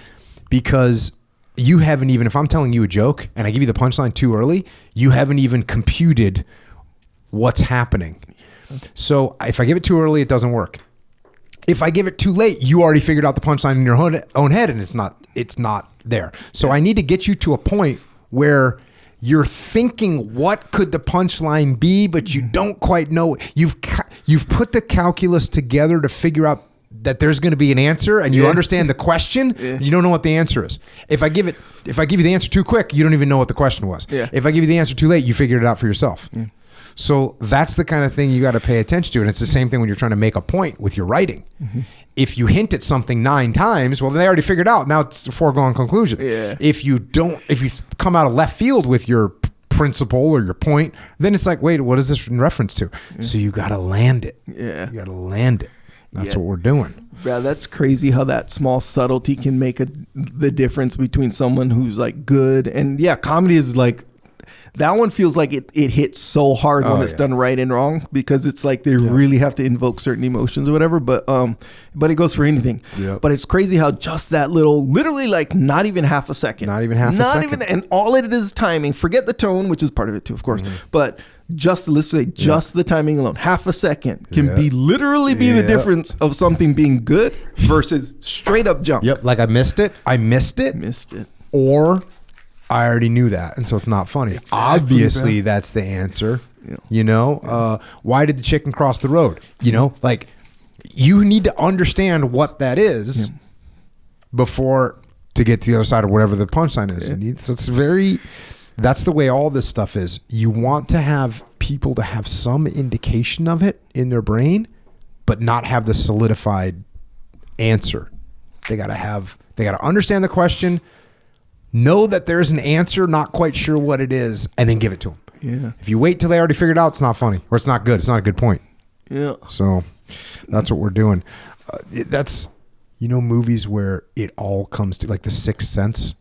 you haven't even, if I'm telling you a joke and I give you the punchline too early, you haven't even computed what's happening. So if I give it too early, it doesn't work. If I give it too late, you already figured out the punchline in your own head and it's not there. So I need to get you to a point where you're thinking, what could the punchline be, but you don't quite know. You've put the calculus together to figure out that there's going to be an answer, and you understand the question. You don't know what the answer is. If I give you the answer too quick, you don't even know what the question was. If I give you the answer too late, you figured it out for yourself. So that's the kind of thing you got to pay attention to, and it's the same thing when you're trying to make a point with your writing. If you hint at something 9 times, well, they already figured out. Now it's a foregone conclusion. If you come out of left field with your principle or your point, then it's like, wait, what is this in reference to? So you got to land it. You got to land it. That's what we're doing. Yeah, that's crazy how that small subtlety can make the difference between someone who's like good and comedy is like, that one feels like it hits so hard when it's done right and wrong, because it's like they really have to invoke certain emotions or whatever. But it goes for anything. Yeah. But it's crazy how just that little, literally like not even half a second. And all it is timing. Forget the tone, which is part of it too, of course. But just let's say the timing alone, half a second can be the difference of something being good versus straight up junk. Yep. Like I missed it. Or I already knew that, and so it's not funny. Exactly, obviously, that's the answer. Yeah. You know, why did the chicken cross the road? You know, like you need to understand what that is before to get to the other side of whatever the punchline is. Yeah. So that's the way all this stuff is. You want to have people to have some indication of it in their brain, but not have the solidified answer. They got to understand the question, know that there's an answer, not quite sure what it is, and then give it to them. Yeah. If you wait till they already figured it out, it's not funny, or it's not good. It's not a good point. Yeah. So that's what we're doing. That's, movies where it all comes to, like The Sixth Sense,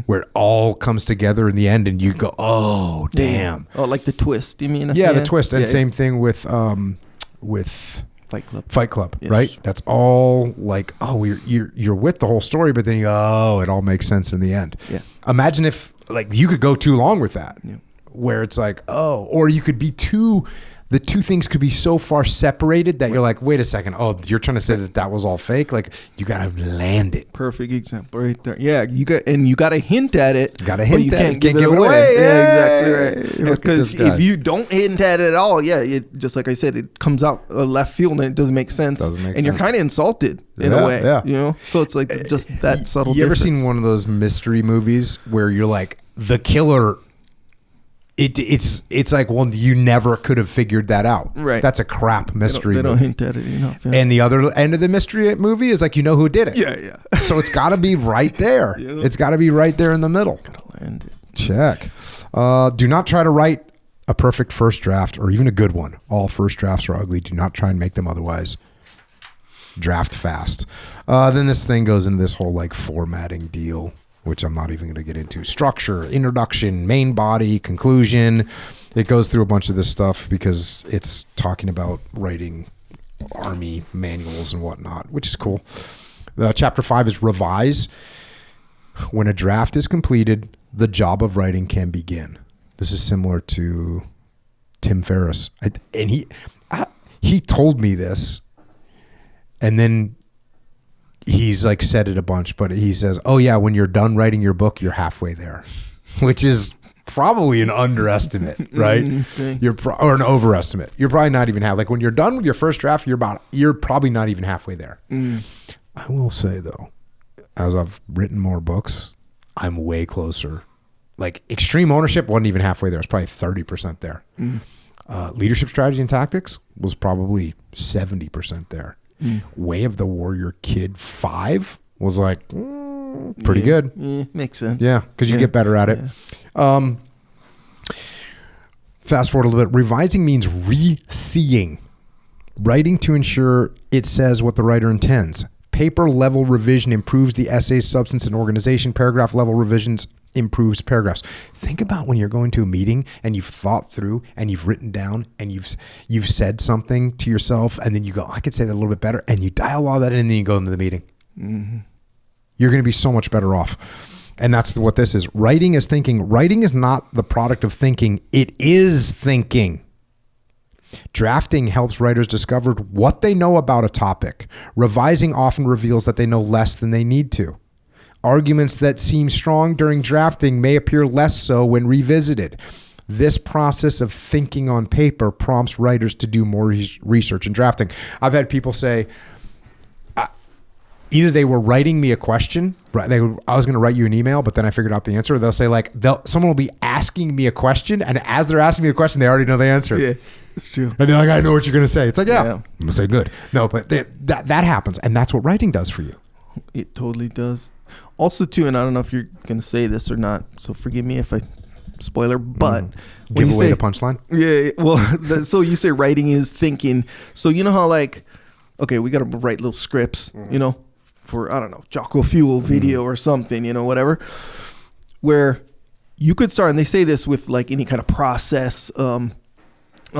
where it all comes together in the end, and you go, oh, damn. Oh, like the twist, you mean? Yeah, the twist. And same thing with Fight Club, yes. Right? That's all like, oh, you're with the whole story, but then you go, oh, it all makes sense in the end. Yeah. Imagine if like you could go too long with that, where it's like, oh, or you could be the two things could be so far separated that you're like, wait a second, oh, you're trying to say that was all fake? Like you gotta land it. Perfect example right there. Yeah, you got to hint at it. Got to hint, you can't give it away. Yeah, exactly right. Because if you don't hint at it at all, it just like I said, it comes out left field and it doesn't make sense. You're kind of insulted in a way. Yeah. So it's like just that subtle. You ever seen one of those mystery movies where you're like the killer? It's like, well, you never could have figured that out. Right. That's a crap mystery movie. They don't hint at it enough. Yeah. And the other end of the mystery movie is like, who did it. Yeah. So it's got to be right there. It's got to be right there in the middle. Gotta land it. Check. Do not try to write a perfect first draft or even a good one. All first drafts are ugly. Do not try and make them otherwise. Draft fast. Then this thing goes into this whole like formatting deal, which I'm not even going to get into. Structure, introduction, main body, conclusion. It goes through a bunch of this stuff because it's talking about writing army manuals and whatnot, which is cool. Chapter 5 is revise. When a draft is completed, the job of writing can begin. This is similar to Tim Ferriss. And he told me this, and then he's like said it a bunch, but he says, oh yeah, when you're done writing your book, you're halfway there, which is probably an underestimate, right? Or an overestimate. You're probably not even half. Like when you're done with your first draft, you're probably not even halfway there. I will say though, as I've written more books, I'm way closer. Like Extreme Ownership wasn't even halfway there. It's probably 30% there. Leadership Strategy and Tactics was probably 70% there. Way of the Warrior Kid 5 was like pretty good. Yeah, makes sense. Yeah, because you get better at it. Fast forward a little bit. Revising means re-seeing. Writing to ensure it says what the writer intends. Paper level revision improves the essay's substance and organization. Paragraph level revisions improves paragraphs. Think about when you're going to a meeting and you've thought through and you've written down and you've said something to yourself, and then you go, I could say that a little bit better, and you dial all that in, and then you go into the meeting. You're going to be so much better off. And that's what this is. Writing is thinking. Writing is not the product of thinking. It is thinking. Drafting helps writers discover what they know about a topic. Revising often reveals that they know less than they need to. Arguments that seem strong during drafting may appear less so when revisited. This process of thinking on paper prompts writers to do more research in drafting. I've had people say, either they were writing me a question, I was going to write you an email, but then I figured out the answer. They'll say someone will be asking me a question, and as they're asking me the question, they already know the answer. Yeah, it's true. And they're like, I know what you're going to say. It's like, yeah. I'm going to say good. No, but that happens, and that's what writing does for you. It totally does. Also, too, and I don't know if you're going to say this or not, so forgive me if I spoiler, but give away the punchline. Yeah, well, so you say writing is thinking. So you know how like, okay, we got to write little scripts, for, I don't know, Jocko Fuel video or something, whatever, where you could start, and they say this with like any kind of process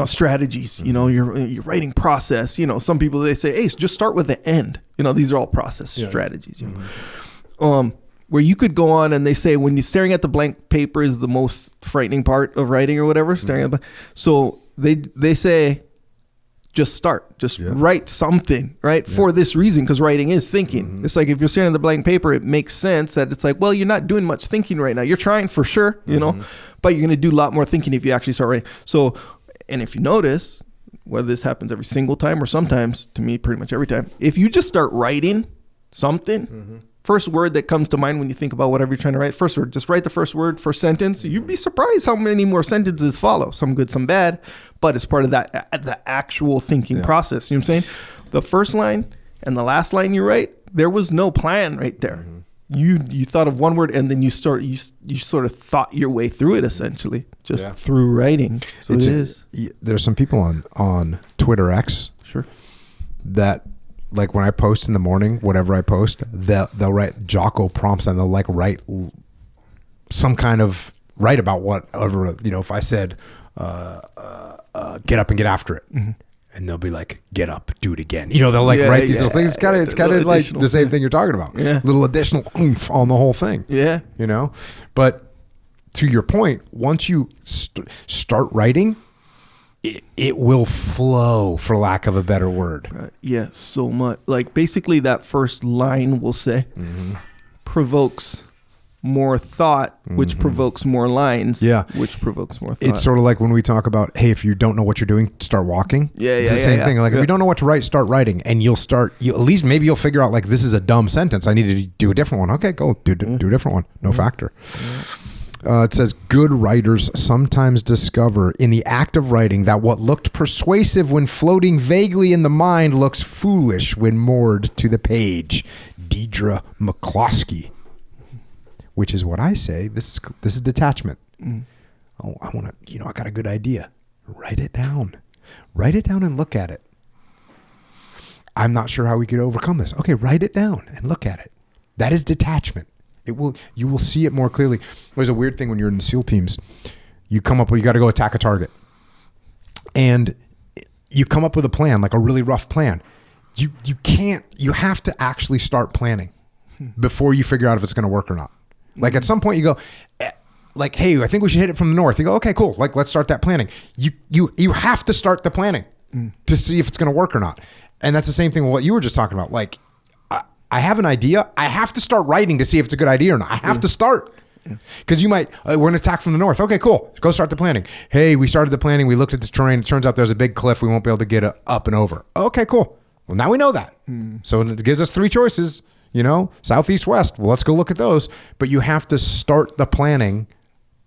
strategies. You know, your writing process. You know, some people, they say, hey, just start with the end. You know, these are all process strategies. You know? Where you could go on, and they say when you're staring at the blank paper is the most frightening part of writing or whatever. Staring at so they say, just start, just write something, right? For this reason, because writing is thinking. It's like if you're staring at the blank paper, it makes sense that it's like, well, you're not doing much thinking right now. You're trying for sure, you know, but you're going to do a lot more thinking if you actually start writing. So, and if you notice, whether this happens every single time or sometimes, to me, pretty much every time, if you just start writing something, first word that comes to mind when you think about whatever you're trying to write, first word, just write the first word, first sentence. You'd be surprised how many more sentences follow. Some good, some bad, but it's part of that, the actual thinking process. You know what I'm saying? The first line and the last line you write, there was no plan right there. You thought of one word, and then you sort of thought your way through it, essentially, just through writing. So there's some people on Twitter X that, like, when I post in the morning, whatever I post, they'll write Jocko prompts, and they'll like write about whatever, you know, if I said get up and get after it, and they'll be like, get up, do it again. You know, they'll like write these little things. It's kind of like the same thing you're talking about. Little additional oomph on the whole thing. You know, but to your point, once you start writing, it will flow, for lack of a better word. Right. So much. Like, basically that first line, we'll say, provokes more thought, which provokes more lines, which provokes more thought. It's sort of like when we talk about, hey, if you don't know what you're doing, start walking. It's the same thing. Like, if you don't know what to write, start writing, and you at least maybe you'll figure out, like, this is a dumb sentence, I need to do a different one. Okay, go do a different one. No factor. It says, good writers sometimes discover in the act of writing that what looked persuasive when floating vaguely in the mind looks foolish when moored to the page. Deidre McCloskey. Which is what I say. This is detachment. Oh, I want to, I got a good idea. Write it down. Write it down and look at it. I'm not sure how we could overcome this. Okay, write it down and look at it. That is detachment. You will see it more clearly. There's a weird thing when you're in the SEAL teams. You got to go attack a target. And you come up with a plan, like a really rough plan. You have to actually start planning before you figure out if it's going to work or not. Like, at some point you go, like, hey, I think we should hit it from the north. You go, okay, cool. Like, let's start that planning. You have to start the planning to see if it's going to work or not. And that's the same thing with what you were just talking about. Like, I have an idea. I have to start writing to see if it's a good idea or not. I have to start. Because you might, we're going to attack from the north. Okay, cool. Go start the planning. Hey, we started the planning. We looked at the terrain. It turns out there's a big cliff. We won't be able to get up and over. Okay, cool. Well, now we know that. So it gives us 3 choices, south, east, west. Well, let's go look at those. But you have to start the planning.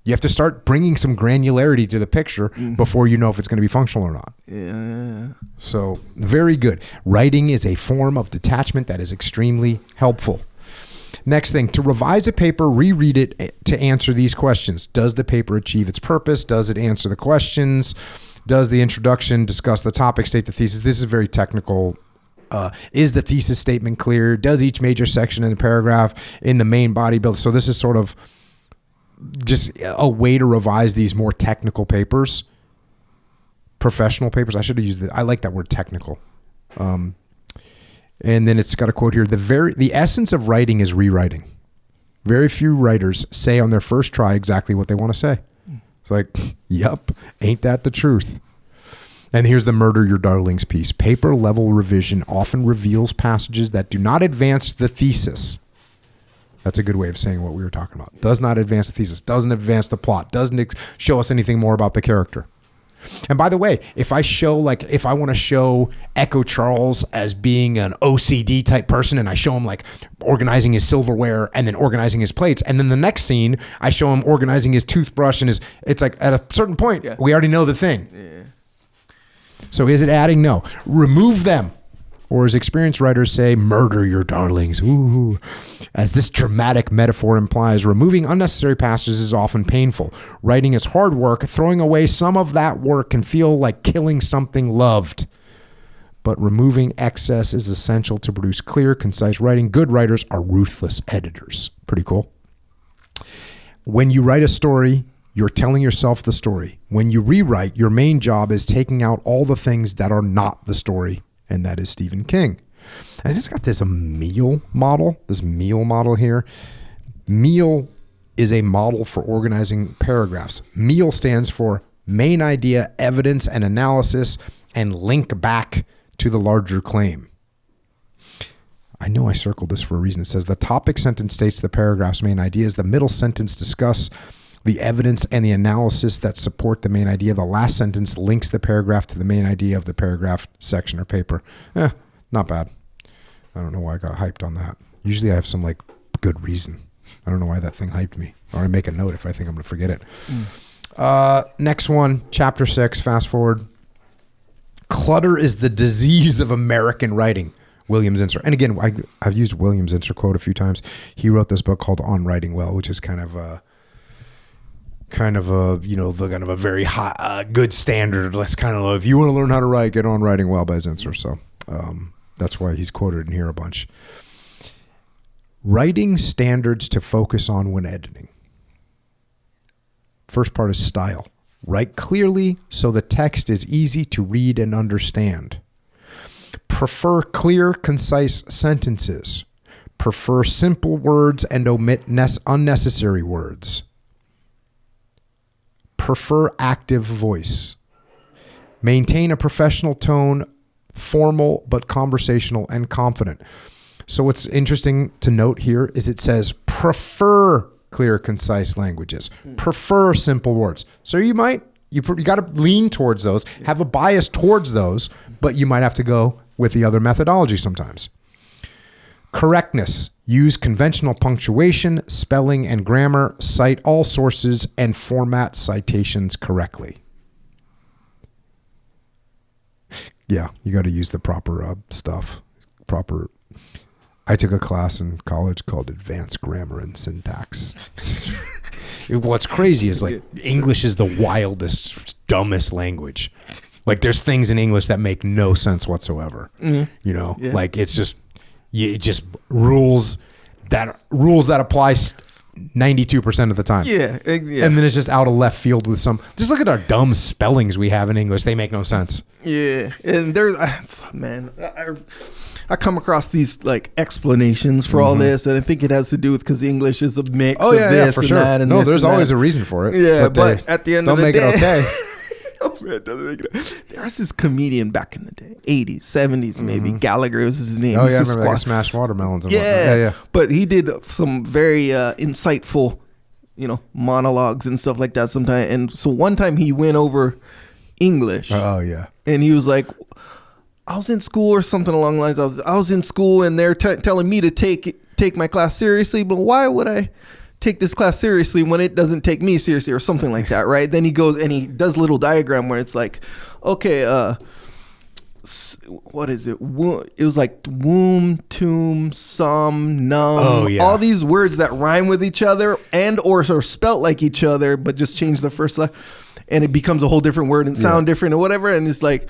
You have to start bringing some granularity to the picture before you know if it's going to be functional or not. Yeah. So very good. Writing is a form of detachment that is extremely helpful. Next thing, to revise a paper, reread it to answer these questions. Does the paper achieve its purpose? Does it answer the questions? Does the introduction discuss the topic, state the thesis? This is very technical. Is the thesis statement clear? Does each major section in the paragraph in the main body build? So this is sort of just a way to revise these more technical papers, professional papers. I should have used I like that word, technical. And then it's got a quote here. The essence of writing is rewriting. Very few writers say on their first try exactly what they want to say. It's like, yep, ain't that the truth? And here's the murder your darlings piece. Paper level revision often reveals passages that do not advance the thesis. That's a good way of saying what we were talking about. Does not advance the thesis, doesn't advance the plot, doesn't show us anything more about the character. And by the way, if I want to show Echo Charles as being an OCD type person, and I show him like organizing his silverware and then organizing his plates, and then the next scene I show him organizing his toothbrush and it's like at a certain point, we already know the thing. Yeah. So is it adding? No. Remove them. Or as experienced writers say, murder your darlings. Ooh. As this dramatic metaphor implies, removing unnecessary passages is often painful. Writing is hard work. Throwing away some of that work can feel like killing something loved. But removing excess is essential to produce clear, concise writing. Good writers are ruthless editors. Pretty cool. When you write a story, you're telling yourself the story. When you rewrite, your main job is taking out all the things that are not the story, and that is Stephen King. And it's got this meal model here. Meal is a model for organizing paragraphs. MEAL stands for main idea, evidence, and analysis, and link back to the larger claim. I know I circled this for a reason. It says the topic sentence states the paragraph's main ideas. The middle sentence discuss the evidence and the analysis that support the main idea. The last sentence links the paragraph to the main idea of the paragraph, section, or paper. Not bad. I don't know why I got hyped on that. Usually I have some like good reason. I don't know why that thing hyped me. Or I make a note if I think I'm going to forget it. Next one, chapter 6, fast forward. Clutter is the disease of American writing. William Zinsser. And again, I've used William Zinsser quote a few times. He wrote this book called On Writing Well, which is kind of a very high, good standard. Let's kind of, if you want to learn how to write, get On Writing Well by Zinsser. So that's why he's quoted in here a bunch. Writing standards to focus on when editing. First part is style. Write clearly so the text is easy to read and understand. Prefer clear, concise sentences. Prefer simple words and omit unnecessary words. Prefer active voice. Maintain a professional tone, formal but conversational and confident. So what's interesting to note here is it says prefer clear, concise languages. Prefer simple words. So you got to lean towards those, have a bias towards those, but you might have to go with the other methodology sometimes. Correctness. Use conventional punctuation, spelling, and grammar. Cite all sources and format citations correctly. Yeah, you got to use the proper stuff. I took a class in college called Advanced Grammar and Syntax. What's crazy is like English is the wildest, dumbest language. Like there's things in English that make no sense whatsoever. Mm-hmm. Like it's just rules that apply 92% of the time. Yeah. And then it's just out of left field with some. Just look at our dumb spellings we have in English. They make no sense. Yeah, and there's I come across these like explanations for all this, and I think it has to do with because English is a mix of this and that and no, this there's and always that. a reason for it. Yeah, but at the end of the day, don't make it okay. Oh, man, it doesn't make it. There was this comedian back in the day, 80s, 70s maybe. Gallagher was his name. Oh yeah, I remember like Smash Watermelons. And yeah. But he did some very insightful, monologues and stuff like that sometimes. And so one time he went over English. Oh yeah. And he was like, I was in school or something along the lines. I was in school and they're telling me to take my class seriously, but why would I take this class seriously when it doesn't take me seriously or something like that, right? Then he goes and he does a little diagram where it's like, okay, what is it? It was like womb, tomb, some, num. All these words that rhyme with each other and or are spelt like each other, but just change the first letter, and it becomes a whole different word and sound different or whatever. And it's like,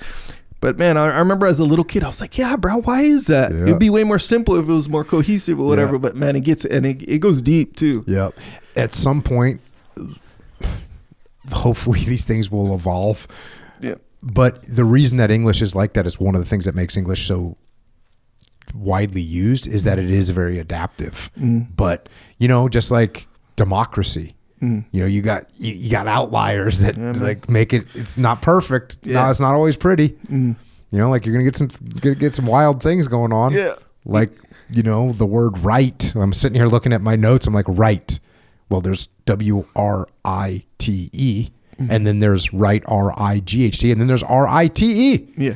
but man, I remember as a little kid, I was like, yeah, bro, why is that? It'd be way more simple if it was more cohesive or whatever. But man, it goes deep too. Yep. At some point, hopefully these things will evolve. Yeah. But the reason that English is like that is one of the things that makes English so widely used is that it is very adaptive. But, just like democracy. You got outliers that like make it. It's not perfect. No, it's not always pretty. Like you're gonna get some wild things going on. Yeah. Like the word right. I'm sitting here looking at my notes. I'm like right. Well, there's WRITE, and then there's right RIGHT, and then there's RITE. Yeah.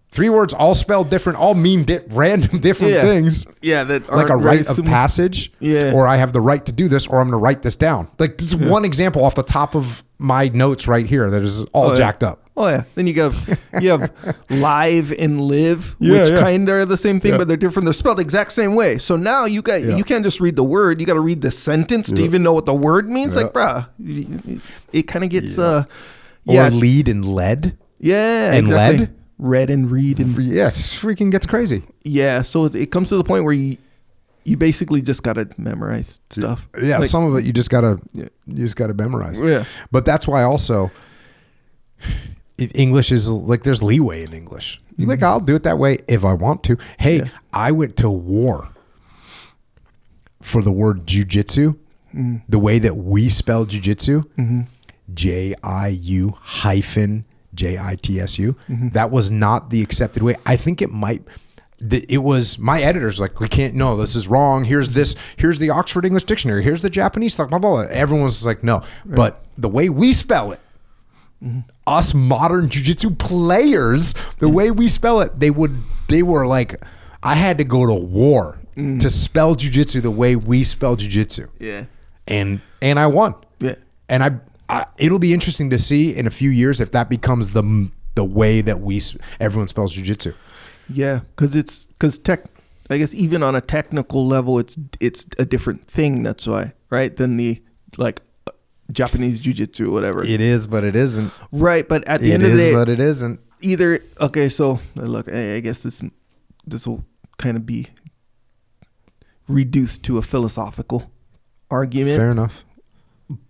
3 words all spelled different, all mean random different things. Yeah, that like a rite of passage. Yeah. Or I have the right to do this, or I'm going to write this down. Like this is one example off the top of my notes right here that is all jacked up. Oh yeah. Then you have live and live, which kind of are the same thing, but they're different. They're spelled the exact same way. So now you can't just read the word. You got to read the sentence to even know what the word means. Like, bruh, it kind of gets or lead and lead. Yeah, and exactly. lead. Read and read and yes, freaking gets crazy. Yeah, so it comes to the point where you basically just got to memorize stuff. Yeah, like, some of it you just got to memorize. Yeah. But that's why also English is like there's leeway in English. You're like, I'll do it that way if I want to. Hey, I went to war for the word jujitsu. The way that we spell jujitsu, JIU hyphen JITSU. That was not the accepted way. I think it might. It was my editors like, we can't. No, this is wrong. Here's this. Here's the Oxford English Dictionary. Here's the Japanese blah blah blah. Everyone was like, no. Right. But the way we spell it, us modern jujitsu players, the way we spell it, they were like, I had to go to war to spell jujitsu the way we spell jujitsu. Yeah. And I won. Yeah. And I it'll be interesting to see in a few years if that becomes the way that everyone spells jujitsu. Yeah, because I guess even on a technical level, it's a different thing. That's why, right? Than the like Japanese jiu-jitsu or whatever. It is, but it isn't. Right, but at the end of the day, it is, but it isn't. Either okay. So look, I guess this will kind of be reduced to a philosophical argument. Fair enough.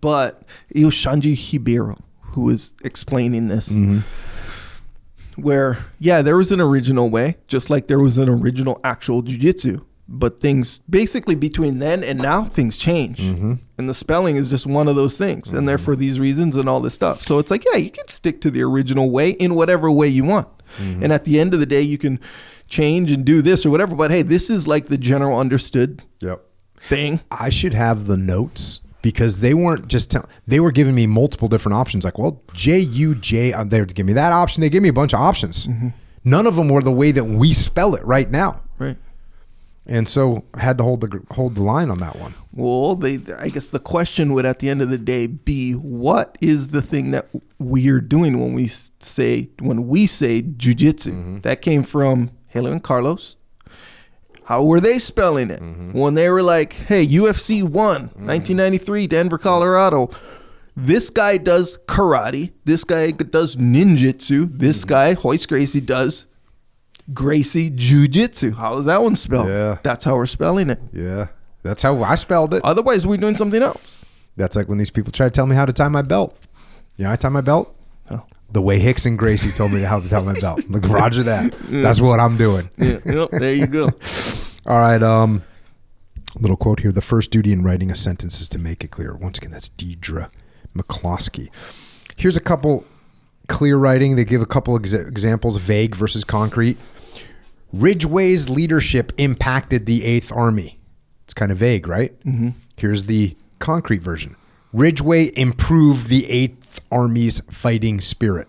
But it was Shanji Hibiro who was explaining this. Where, there was an original way, just like there was an original actual jiu-jitsu. But things, basically between then and now, things change. And the spelling is just one of those things. And they're for these reasons and all this stuff. So it's like, you can stick to the original way in whatever way you want. And at the end of the day, you can change and do this or whatever. But hey, this is like the general understood thing. I should have the notes. Because they weren't just they were giving me multiple different options. Like, well, JUJ, they would give me that option. They gave me a bunch of options. None of them were the way that we spell it right now. Right. And so I had to hold the line on that one. Well, I guess the question would, at the end of the day, be what is the thing that we are doing when we say jujitsu? That came from Halo and Carlos. How were they spelling it? When they were like, hey, UFC 1, 1993, Denver, Colorado. This guy does karate. This guy does ninjutsu. This guy, Hoist Gracie, does Gracie Jiu-Jitsu. How is that one spelled? Yeah. That's how we're spelling it. Yeah. That's how I spelled it. Otherwise, we're doing something else. That's like when these people try to tell me how to tie my belt. You know how I tie my belt? Oh. The way Hicks and Gracie told me how to tie my belt. Like, roger that. That's what I'm doing. Yeah, there you go. All right. Little quote here. The first duty in writing a sentence is to make it clear. Once again, that's Deidre McCloskey. Here's a couple clear writing. They give a couple examples, vague versus concrete. Ridgway's leadership impacted the 8th Army. It's kind of vague, right? Here's the concrete version. Ridgway improved the 8th Army's fighting spirit.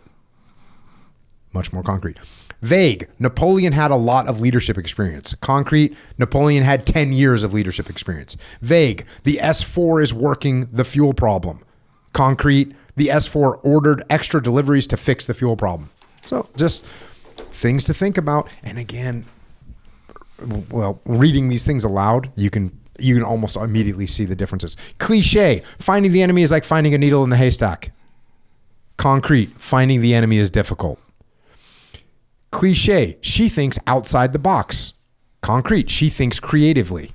Much more concrete. Vague. Napoleon had a lot of leadership experience. Concrete. Napoleon had 10 years of leadership experience. Vague. The S4 is working the fuel problem. Concrete. The S4 ordered extra deliveries to fix the fuel problem. So just things to think about. And again, well, reading these things aloud, you can almost immediately see the differences. Cliche. Finding the enemy is like finding a needle in the haystack. Concrete. Finding the enemy is difficult. Cliche. She thinks outside the box. Concrete. She thinks creatively.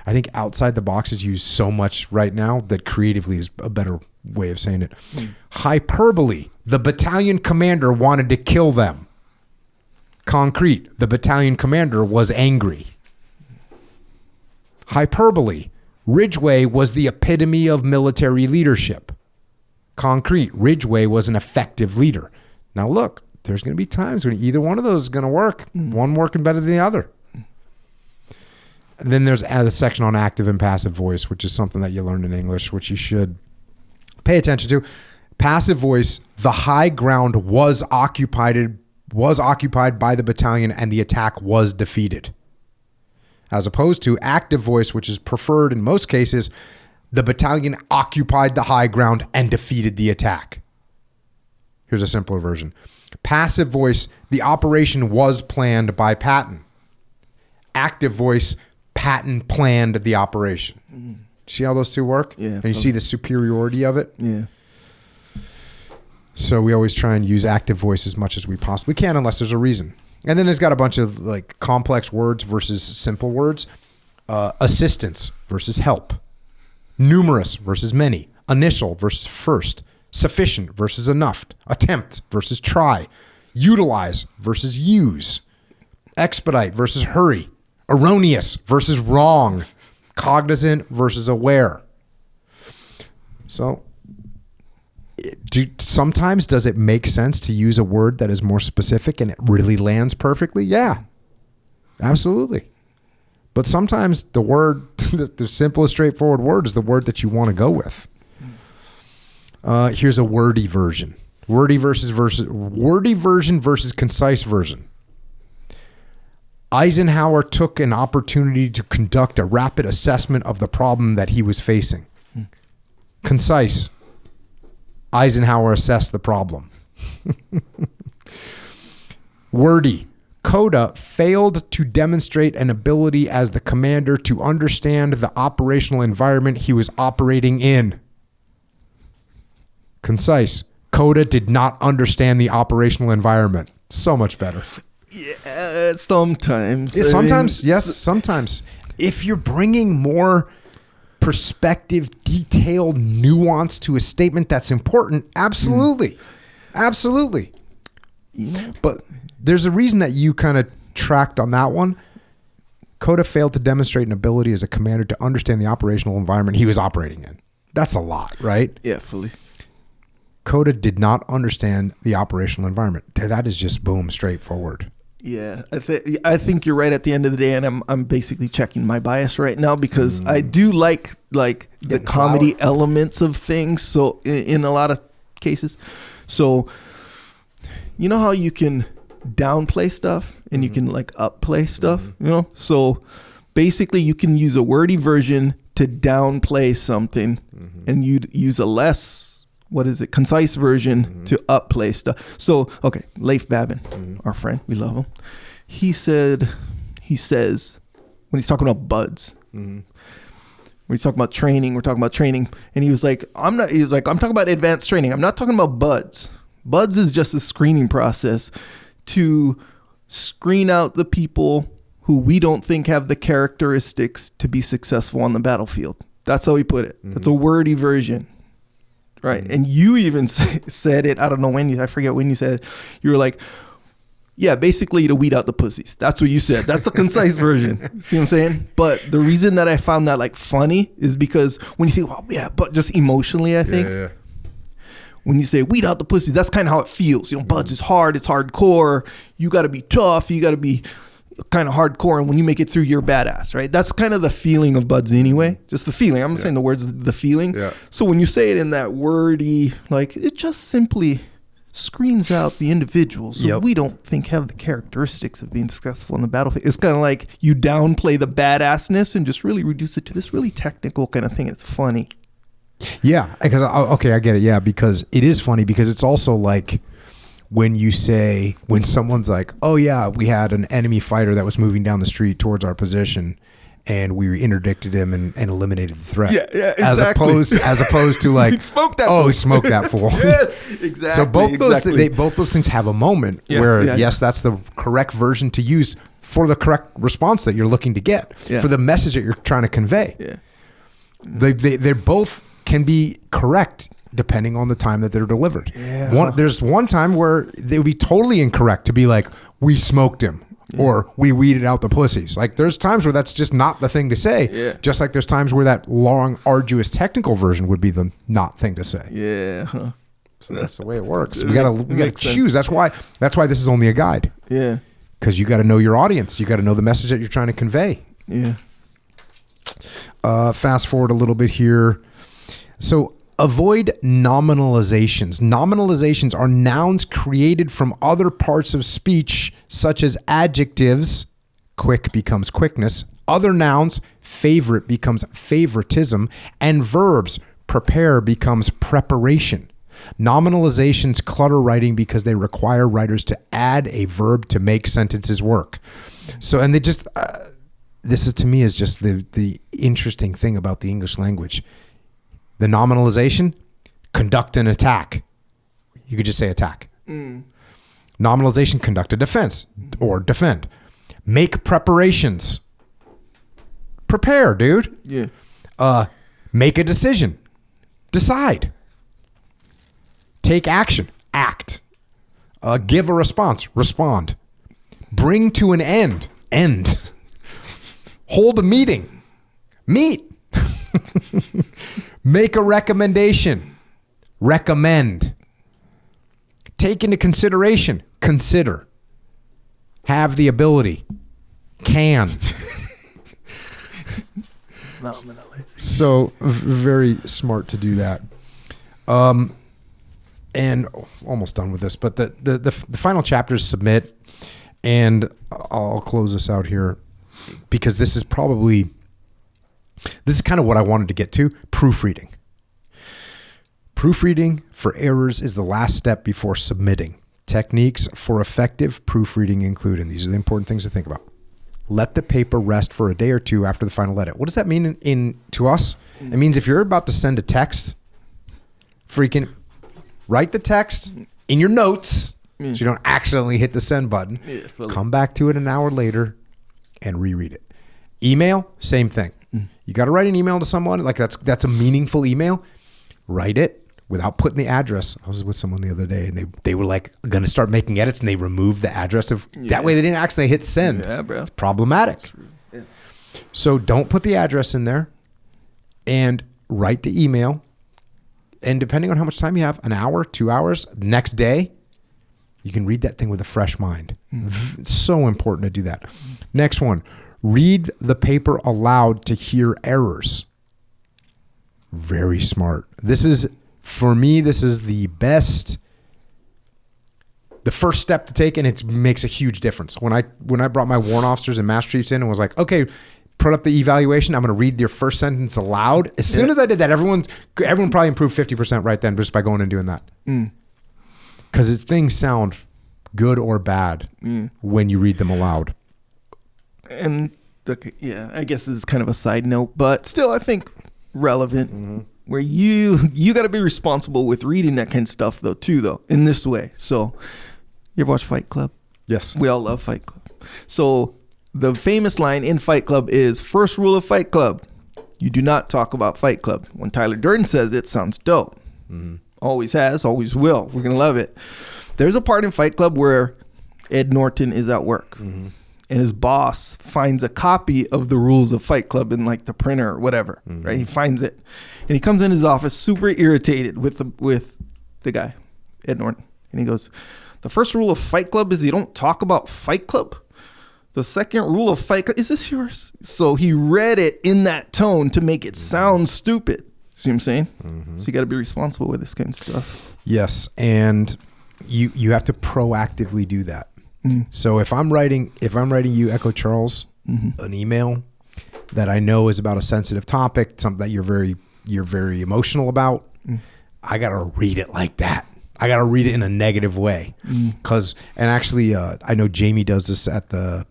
I think outside the box is used so much right now that creatively is a better way of saying it. Hyperbole. The battalion commander wanted to kill them. Concrete. The battalion commander was angry. Hyperbole. Ridgway was the epitome of military leadership. Concrete. Ridgway was an effective leader. Now look, there's going to be times when either one of those is going to work. One working better than the other. And then there's a section on active and passive voice, which is something that you learn in English, which you should pay attention to. Passive voice, the high ground was occupied by the battalion and the attack was defeated. As opposed to active voice, which is preferred in most cases, the battalion occupied the high ground and defeated the attack. Here's a simpler version. Passive voice, the operation was planned by Patton. Active voice, Patton planned the operation. See how those two work? Yeah. And you see the superiority of it? Yeah. So we always try and use active voice as much as we possibly can unless there's a reason. And then it's got a bunch of like complex words versus simple words. Assistance versus help. Numerous versus many. Initial versus first. Sufficient versus enough. Attempt versus try. Utilize versus use. Expedite versus hurry. Erroneous versus wrong. Cognizant versus aware. So, sometimes does it make sense to use a word that is more specific and it really lands perfectly? Yeah, absolutely. But sometimes the word, the simplest, straightforward word is the word that you want to go with. Here's a wordy version. Wordy version versus concise version. Eisenhower took an opportunity to conduct a rapid assessment of the problem that he was facing. Concise. Eisenhower assessed the problem. Wordy. Coda failed to demonstrate an ability as the commander to understand the operational environment he was operating in. Concise. Coda did not understand the operational environment. So much better. Yeah, sometimes. Yeah, sometimes, yes, sometimes. If you're bringing more perspective, detailed nuance to a statement that's important, absolutely. Absolutely. Yeah. But there's a reason that you kind of tracked on that one. Coda failed to demonstrate an ability as a commander to understand the operational environment he was operating in. That's a lot, right? Yeah, fully. Coda did not understand the operational environment. That is just boom, straightforward. Yeah, I think you're right at the end of the day, and I'm basically checking my bias right now because I do like the comedy elements of things. So in a lot of cases, so you know how you can downplay stuff and you can like upplay stuff, you know? So basically you can use a wordy version to downplay something and you'd use a less concise version to upplay stuff. So, okay, Leif Babin, our friend, we love him. He says, when he's talking about buds, when he's talking about training, we're talking about training. And he was like, I'm talking about advanced training. I'm not talking about buds. Buds is just a screening process to screen out the people who we don't think have the characteristics to be successful on the battlefield. That's how he put it. That's a wordy version. Right. And you even said it. I don't know I forget when you said it. You were like, yeah, basically to weed out the pussies. That's what you said. That's the concise version. See what I'm saying? But the reason that I found that like funny is because when you think, well, yeah, but just emotionally, I think when you say weed out the pussies, that's kind of how it feels. You know, Buds is hard. It's hardcore. You got to be tough. You got to be kind of hardcore, and when you make it through, you're badass, right? That's kind of the feeling of Buds anyway. Just the feeling. I'm not saying the words, the feeling. Yeah. So when you say it in that wordy, like it just simply screens out the individuals who we don't think have the characteristics of being successful in the battlefield. It's kind of like you downplay the badassness and just really reduce it to this really technical kind of thing. It's funny. Yeah, because I get it. Yeah, because it is funny because it's also like when someone's like, oh yeah, we had an enemy fighter that was moving down the street towards our position and we interdicted him and eliminated the threat. Yeah, exactly. As opposed to like, he smoked that fool. Yes, exactly. So both those things have a moment where yes, that's the correct version to use for the correct response that you're looking to get, for the message that you're trying to convey. Yeah. They both can be correct depending on the time that they're delivered. Yeah. There's one time where they would be totally incorrect to be like, we smoked him or we weeded out the pussies. Like there's times where that's just not the thing to say. Yeah. Just like there's times where that long, arduous technical version would be the not thing to say. Yeah. Huh. So that's the way it works. We gotta choose. That's why this is only a guide. Yeah. Because you got to know your audience. You got to know the message that you're trying to convey. Yeah. Fast forward a little bit here. So avoid nominalizations. Nominalizations are nouns created from other parts of speech, such as adjectives. Quick becomes quickness. Other nouns, favorite becomes favoritism. And verbs, prepare becomes preparation. Nominalizations clutter writing because they require writers to add a verb to make sentences work. So, and they just, this is to me is just the interesting thing about the English language. The nominalization, conduct an attack. You could just say attack. Nominalization, conduct a defense or defend. Make preparations. Prepare, dude. Yeah. Make a decision. Decide. Take action. Act. Give a response. Respond. Bring to an end. End. Hold a meeting. Meet. Make a recommendation. Recommend. Take into consideration. Consider. Have the ability. Can. So very smart to do that. And almost done with this, but the final chapter is submit, and I'll close this out here because this is kind of what I wanted to get to. Proofreading. Proofreading for errors is the last step before submitting. Techniques for effective proofreading include, and these are the important things to think about. Let the paper rest for a day or two after the final edit. What does that mean to us? It means if you're about to send a text, freaking write the text in your notes so you don't accidentally hit the send button. Come back to it an hour later and reread it. Email, same thing. You got to write an email to someone, like that's a meaningful email. Write it without putting the address. I was with someone the other day, and they were like going to start making edits, and they removed the address of that way they didn't actually hit send. Yeah, bro. It's problematic. Yeah. So don't put the address in there, and write the email. And depending on how much time you have, an hour, 2 hours, next day, you can read that thing with a fresh mind. It's so important to do that. Next one, read the paper aloud to hear errors. Very smart. For me, this is the first step to take, and it makes a huge difference. When I brought my warrant officers and master chiefs in and was like, okay, put up the evaluation, I'm going to read your first sentence aloud. As soon as I did that, everyone probably improved 50% right then just by going and doing that. Because things sound good or bad when you read them aloud. And I guess this is kind of a side note, but still, I think relevant. Where you got to be responsible with reading that kind of stuff though, in this way. So, you ever watch Fight Club? Yes. We all love Fight Club. So, the famous line in Fight Club is, first rule of Fight Club, you do not talk about Fight Club. When Tyler Durden says it, sounds dope. Always has, always will. We're going to love it. There's a part in Fight Club where Ed Norton is at work. And his boss finds a copy of the rules of Fight Club in like the printer or whatever, right? He finds it. And he comes in his office super irritated with the guy, Ed Norton. And he goes, the first rule of Fight Club is you don't talk about Fight Club. The second rule of Fight Club, is this yours? So he read it in that tone to make it sound stupid. See what I'm saying? So you got to be responsible with this kind of stuff. Yes. And you have to proactively do that. So if I'm writing you, Echo Charles, an email that I know is about a sensitive topic, something that you're very emotional about, I gotta read it like that. I gotta read it in a negative way, and actually, I know Jamie does this at the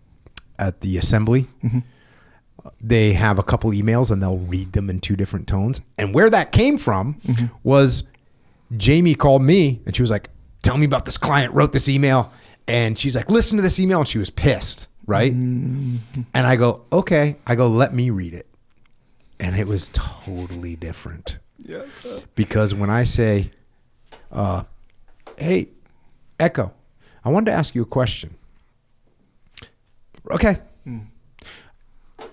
assembly. They have a couple emails and they'll read them in two different tones. And where that came from was Jamie called me and she was like, "Tell me about this client wrote this email." And she's like, listen to this email. And she was pissed, right? And I go, okay. Let me read it. And it was totally different. Yeah. Because when I say, hey, Echo, I wanted to ask you a question. Okay.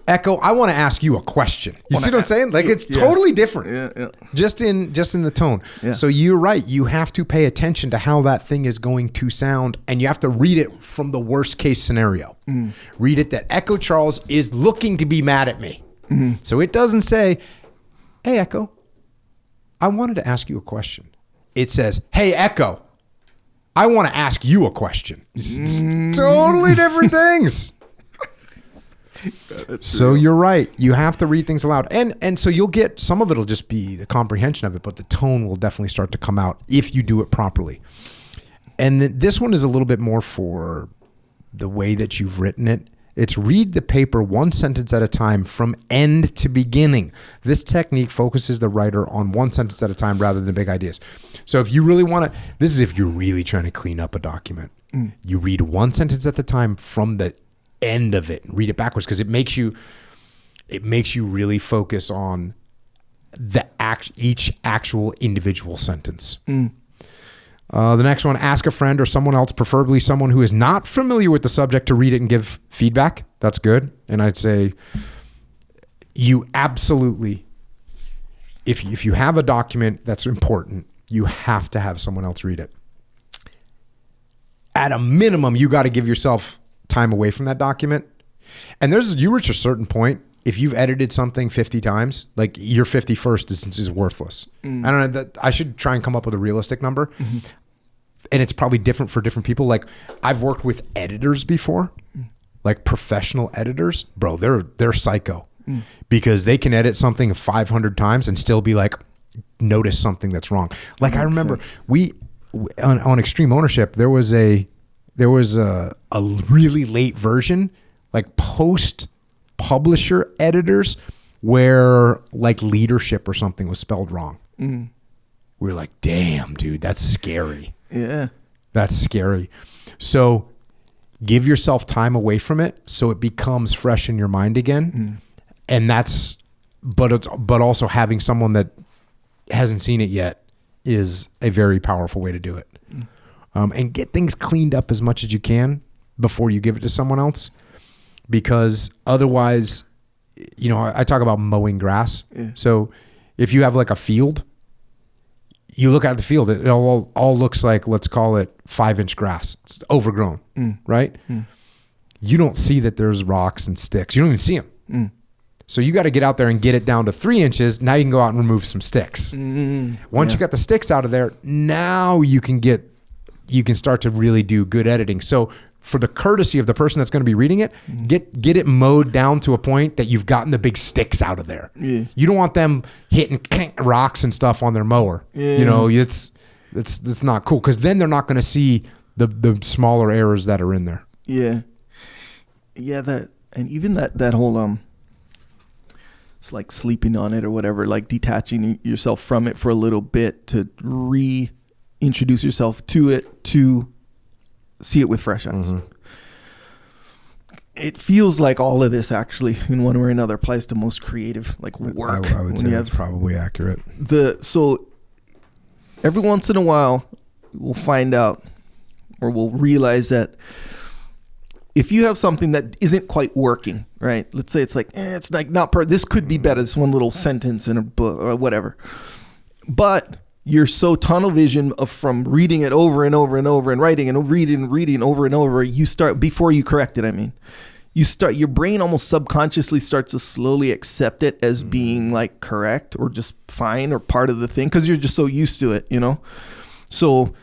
Echo, I want to ask you a question. You see what I'm saying? Like it's totally different. Yeah. Just in the tone. Yeah. So you're right. You have to pay attention to how that thing is going to sound, and you have to read it from the worst case scenario. Read it that Echo Charles is looking to be mad at me. So it doesn't say, hey, Echo, I wanted to ask you a question. It says, hey, Echo, I want to ask you a question. It's totally different things. So you're right. You have to read things aloud. And so you'll get, some of it will just be the comprehension of it, but the tone will definitely start to come out if you do it properly. And this one is a little bit more for the way that you've written it. It's read the paper one sentence at a time from end to beginning. This technique focuses the writer on one sentence at a time rather than big ideas. So if you really want to, this is if you're really trying to clean up a document. You read one sentence at the time from the end of it and read it backwards, because it makes you, it makes you really focus on each actual individual sentence. The next one, ask a friend or someone else, preferably someone who is not familiar with the subject, to read it and give feedback. That's good. And I'd say you absolutely, if you have a document that's important, you have to have someone else read it. At a minimum, you got to give yourself time away from that document. And you reach a certain point, if you've edited something 50 times, like your 51st is worthless. I don't know, that I should try and come up with a realistic number. And it's probably different for different people. Like, I've worked with editors before, like professional editors, bro, they're psycho because they can edit something 500 times and still be like, notice something that's wrong. Like, I remember on Extreme Ownership, there was a really late version, like post publisher editors, where like leadership or something was spelled wrong. We were like, damn, dude, that's scary. Yeah. That's scary. So give yourself time away from it so it becomes fresh in your mind again. And but also having someone that hasn't seen it yet is a very powerful way to do it. And get things cleaned up as much as you can before you give it to someone else. Because otherwise, you know, I talk about mowing grass. Yeah. So if you have like a field, you look at the field, it all looks like, let's call it 5-inch grass. It's overgrown, right? You don't see that there's rocks and sticks. You don't even see them. So you got to get out there and get it down to 3 inches. Now you can go out and remove some sticks. Once you got the sticks out of there, now you can start to really do good editing. So for the courtesy of the person that's going to be reading it, get it mowed down to a point that you've gotten the big sticks out of there. You don't want them hitting rocks and stuff on their mower. You know, it's not cool, because then they're not going to see the smaller errors that are in there. And even that whole it's like sleeping on it or whatever, like detaching yourself from it for a little bit to reintroduce yourself to it, to see it with fresh eyes. It feels like all of this actually, in one way or another, applies to most creative like work. I would say that's probably accurate. So every once in a while, we'll find out, or we'll realize that if you have something that isn't quite working, right? Let's say it's like, it's like not this could be better. This one little sentence in a book or whatever, but you're so tunnel vision from reading it over and over and over and writing and reading over and over. You start, before you correct it, your brain almost subconsciously starts to slowly accept it as being like correct or just fine or part of the thing, because you're just so used to it, you know? So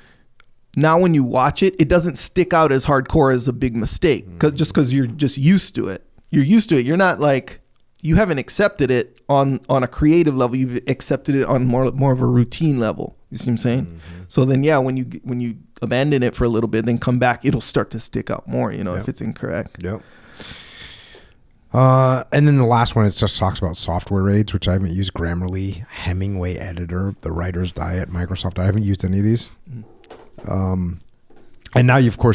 now when you watch it, it doesn't stick out as hardcore as a big mistake, because you're just used to it. You're used to it. You're not like, you haven't accepted it on a creative level. You've accepted it on more of a routine level. You see what I'm saying? So then, when you abandon it for a little bit, then come back, it'll start to stick out more, you know, if it's incorrect. And then the last one, it just talks about software aids, which I haven't used. Grammarly, Hemingway Editor, The Writer's Diet, Microsoft. I haven't used any of these. And now, you've got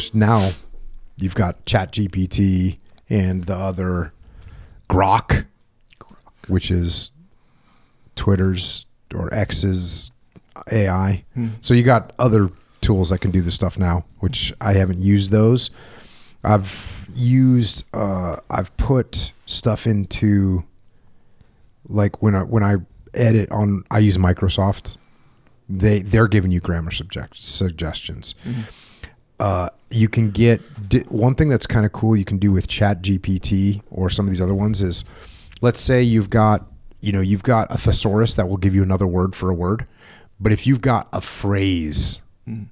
ChatGPT and the other Grok, which is Twitter's or X's AI. So you got other tools that can do this stuff now, which I haven't used those. I've put stuff into, like when I edit on, I use Microsoft. They're giving you grammar suggestions. You can get one thing that's kind of cool you can do with ChatGPT or some of these other ones is, let's say you've got a thesaurus that will give you another word for a word. But if you've got a phrase, I'm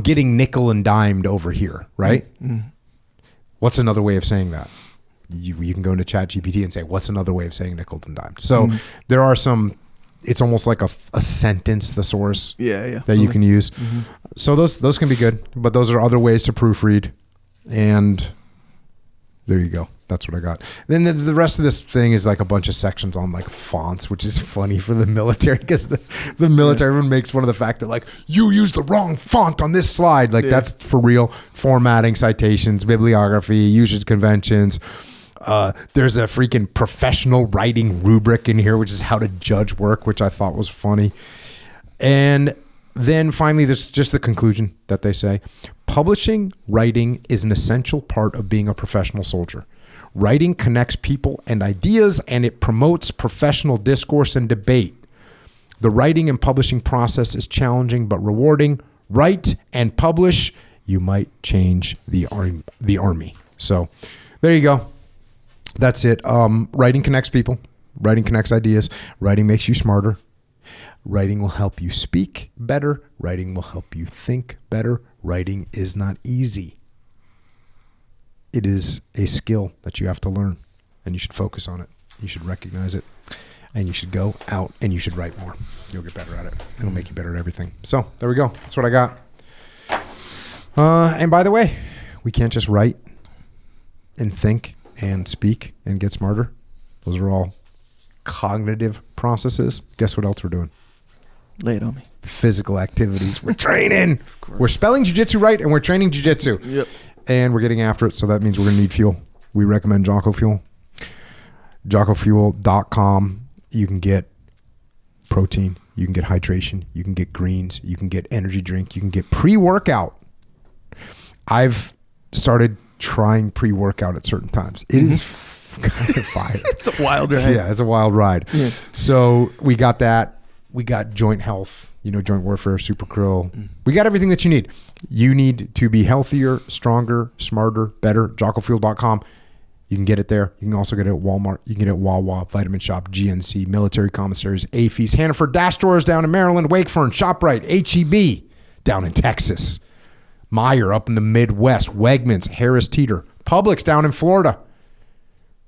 getting nickel and dimed over here, right? What's another way of saying that? You can go into ChatGPT and say, what's another way of saying nickel and dimed? So there are some, it's almost like a sentence thesaurus that you can use. So those can be good, but those are other ways to proofread. And there you go. That's what I got. Then the rest of this thing is like a bunch of sections on like fonts, which is funny for the military, because the military everyone makes fun of the fact that like, you used the wrong font on this slide. Like that's for real. Formatting, citations, bibliography, usage conventions, There's a freaking professional writing rubric in here, which is how to judge work, which I thought was funny. And then finally, there's just the conclusion that they say. Publishing writing is an essential part of being a professional soldier. Writing connects people and ideas, and it promotes professional discourse and debate. The writing and publishing process is challenging but rewarding. Write and publish. You might change the army. So there you go. That's it. Writing connects people. Writing connects ideas. Writing makes you smarter. Writing will help you speak better. Writing will help you think better. Writing is not easy. It is a skill that you have to learn, and you should focus on it. You should recognize it, and you should go out and you should write more. You'll get better at it. It'll make you better at everything. So there we go. That's what I got. And by the way, we can't just write and think and speak and get smarter. Those are all cognitive processes. Guess what else we're doing? Lay it on me. Physical activities. We're training. We're spelling jiu-jitsu right, and we're training jiu-jitsu. Yep. And we're getting after it, so that means we're going to need fuel. We recommend Jocko Fuel. JockoFuel.com. You can get protein. You can get hydration. You can get greens. You can get energy drink. You can get pre-workout. I've started trying pre-workout at certain times. It is kind of fire. It's a wild ride. Yeah, it's a wild ride. Yeah. So we got that. We got joint health, joint warfare, super krill. We got everything that you need. You need to be healthier, stronger, smarter, better. JockoFuel.com. You can get it there. You can also get it at Walmart. You can get it at Wawa, Vitamin Shop, GNC, Military Commissaries, AFES, Hannaford, Dash Stores down in Maryland, Wakefern, ShopRite, HEB down in Texas, Meijer up in the Midwest, Wegmans, Harris Teeter, Publix down in Florida.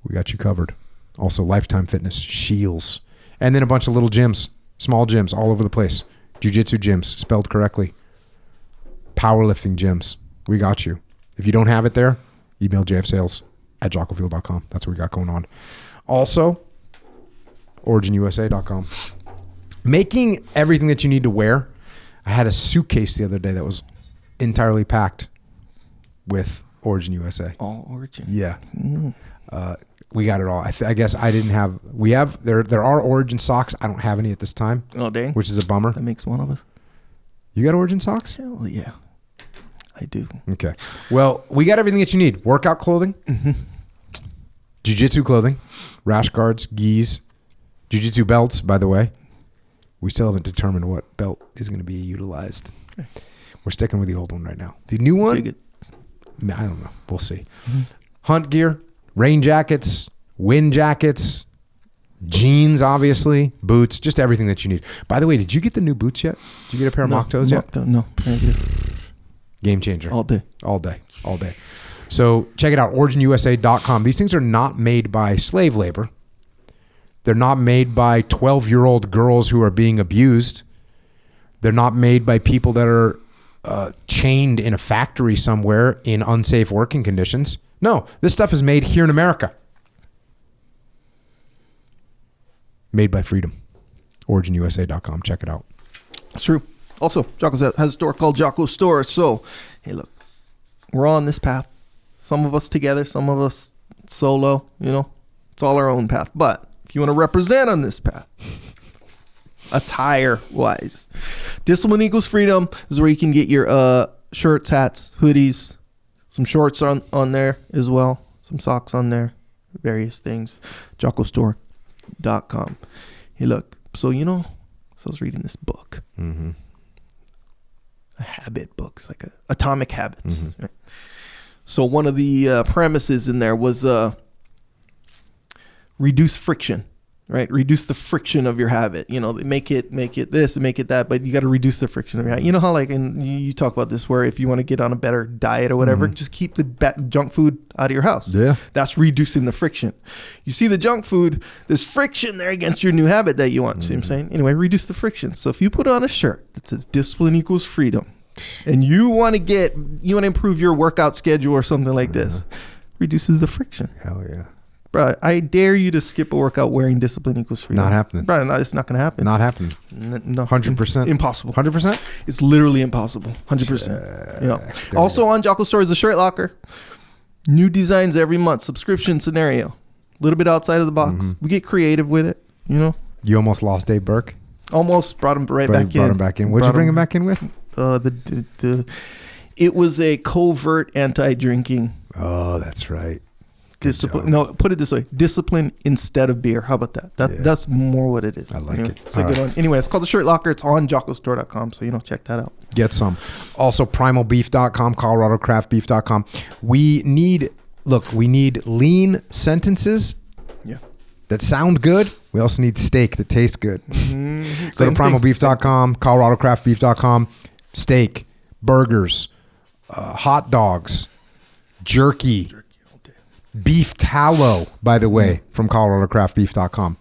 We got you covered. Also Lifetime Fitness, Shields, and then a bunch of little gyms, small gyms all over the place. Jiu-jitsu gyms, spelled correctly. Powerlifting gyms. We got you. If you don't have it there, email jfsales@jockofuel.com. That's what we got going on. Also, originusa.com. Making everything that you need to wear. I had a suitcase the other day that was entirely packed with Origin USA. All Origin. Yeah. We got it all. I guess I didn't have. We have there are Origin socks. I don't have any at this time. Oh dang! Which is a bummer. That makes one of us. You got Origin socks? Hell yeah, I do. Okay. Well, we got everything that you need. Workout clothing, jiu-jitsu clothing, rash guards, gis, jiu-jitsu belts. By the way, we still haven't determined what belt is going to be utilized. Okay. We're sticking with the old one right now. The new one, I don't know. We'll see. Hunt gear. Rain jackets, wind jackets, jeans, obviously, boots, just everything that you need. By the way, did you get the new boots yet? Did you get a pair of mock toes yet? No. Game changer. All day. So check it out, originusa.com. These things are not made by slave labor. They're not made by 12-year-old girls who are being abused. They're not made by people that are chained in a factory somewhere in unsafe working conditions. No, this stuff is made here in America. Made by freedom. OriginUSA.com. Check it out. It's true. Also, Jocko has a store called Jocko Store. So, hey, look, we're on this path. Some of us together, some of us solo, it's all our own path. But if you want to represent on this path, attire-wise, Discipline Equals Freedom is where you can get your shirts, hats, hoodies, some shorts on there as well. Some socks on there. Various things. JockoStore.com. Hey, look. So, so I was reading this book. Mm-hmm. A habit book. It's like Atomic Habits. Mm-hmm. Right? So one of the premises in there was reduce friction. Right, reduce the friction of your habit. Make it this and make it that, but you got to reduce the friction of your habit. You know how and you talk about this, where if you want to get on a better diet or whatever, just keep the junk food out of your house. Yeah, that's reducing the friction. You see the junk food, there's friction there against your new habit that you want. See what I'm saying? Anyway, reduce the friction. So if you put on a shirt that says "Discipline Equals Freedom," and you want to improve your workout schedule or something like this, reduces the friction. Hell yeah. Bro, I dare you to skip a workout wearing Discipline Equals Freedom. Not happening. Bro, no, it's not going to happen. Not happening. No. 100%. Impossible. 100%? It's literally impossible. 100%. Also on Jocko Store is the shirt locker. New designs every month. Subscription scenario. A little bit outside of the box. Mm-hmm. We get creative with it, you know. You almost lost Dave Burke. Almost brought him back in. Brought him back in. What'd you bring him back in with? It was a covert anti-drinking. Oh, that's right. Discipline. No, put it this way: discipline instead of beer. How about that? That's more what it is. I like it. It's a good one. Anyway, it's called the Shirt Locker. It's on jockostore.com, so check that out. Get some. Also, primalbeef.com, coloradocraftbeef.com. We need lean sentences. Yeah. That sound good. We also need steak that tastes good. Mm-hmm. Go to primalbeef.com, coloradocraftbeef.com. Steak, burgers, hot dogs, jerky, beef tallow, by the way, from coloradocraftbeef.com.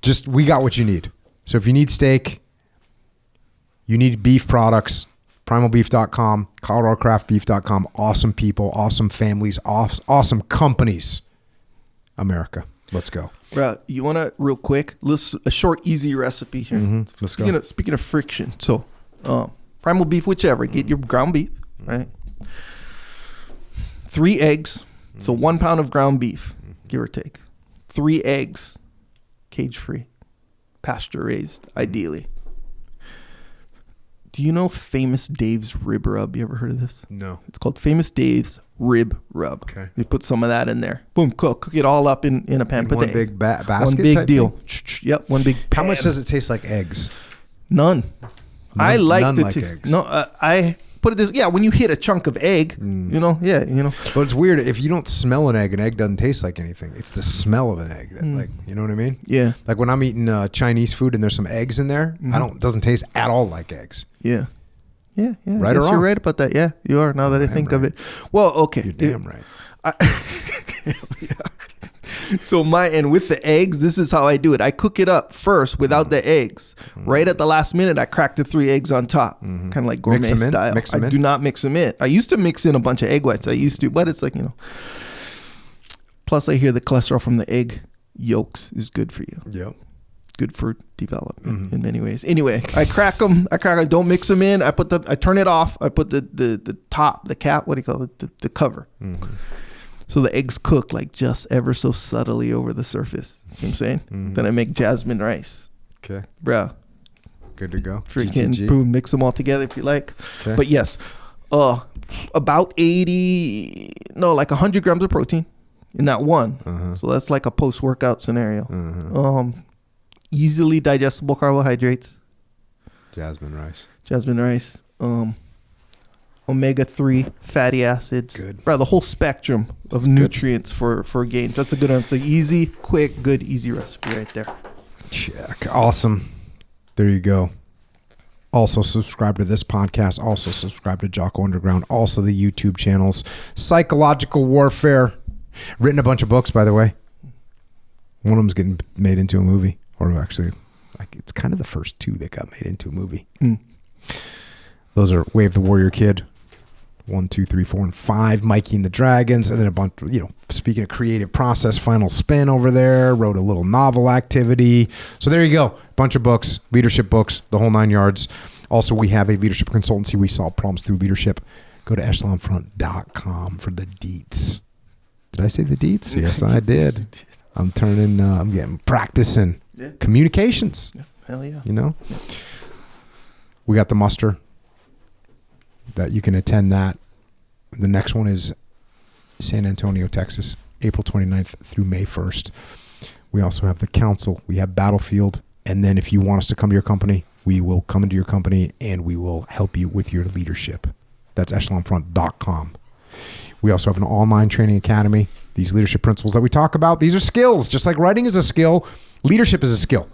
Just, we got what you need. So if you need steak, you need beef products, primalbeef.com, coloradocraftbeef.com. Awesome people, awesome families, awesome companies. America. Let's go. Bro, you want to, real quick, a short, easy recipe here. Let's go. Speaking of friction, so primal beef, whichever, get your ground beef, right? 3 eggs. So 1 pound of ground beef, give or take. 3 eggs, cage-free, pasture-raised, ideally. Do you know Famous Dave's Rib Rub? You ever heard of this? No. It's called Famous Dave's Rib Rub. Okay. You put some of that in there. Boom, cook it all up in a pan. Put one big basket. One big type deal. Thing? Yep, one big pan. How much does it taste like eggs? None. I like none the like eggs. No, I put it this. Yeah, when you hit a chunk of egg, But it's weird if you don't smell an egg doesn't taste like anything. It's the smell of an egg that, like, you know what I mean? Yeah. Like when I'm eating Chinese food and there's some eggs in there, doesn't taste at all like eggs. Yeah. Yeah. Right or wrong? You're right about that. Yeah, you are. Now that I think of it. Well, okay. You're damn right. So with the eggs, this is how I do it. I cook it up first without the eggs. Right at the last minute, I crack the 3 eggs on top, kind of like gourmet style. I do not mix them in. I used to mix in a bunch of egg whites. But it's like, Plus, I hear the cholesterol from the egg yolks is good for you. Yep. Good for development in many ways. Anyway, I crack them. Don't mix them in. I turn it off. I put the top, the cap. What do you call it? The cover. So the eggs cook like just ever so subtly over the surface. See what I'm saying? Then I make jasmine rice. Okay. Bro. Good to go. Freaking boom. Mix them all together if you like. Okay. But yes, about 100 grams of protein in that one. So that's like a post-workout scenario. Easily digestible carbohydrates. Jasmine rice. Omega-3 fatty acids. Good. Bro, the whole spectrum of nutrients for gains. That's a good one. It's an easy, quick, good, easy recipe right there. Check. Awesome. There you go. Also subscribe to this podcast. Also subscribe to Jocko Underground. Also the YouTube channels. Psychological Warfare. Written a bunch of books, by the way. One of them's getting made into a movie. Or actually, it's kind of the first 2 that got made into a movie. Those are Way of the Warrior Kid, 1, 2, 3, 4, and 5. Mikey and the Dragons, and then a bunch. Speaking of creative process, Final Spin over there. Wrote a little novel activity. So there you go. Bunch of books, leadership books, the whole 9 yards. Also, we have a leadership consultancy. We solve problems through leadership. Go to echelonfront.com for the deets. Did I say the deets? Yes, I did. I'm getting practicing. Yeah. Communications. Yeah. Hell yeah. We got the muster that you can attend that. The next one is San Antonio, Texas, April 29th through May 1st. We also have the council. We have Battlefield. And then if you want us to come to your company, we will come into your company and we will help you with your leadership. That's echelonfront.com. We also have an online training academy. These leadership principles that we talk about, these are skills. Just like writing is a skill, leadership is a skill.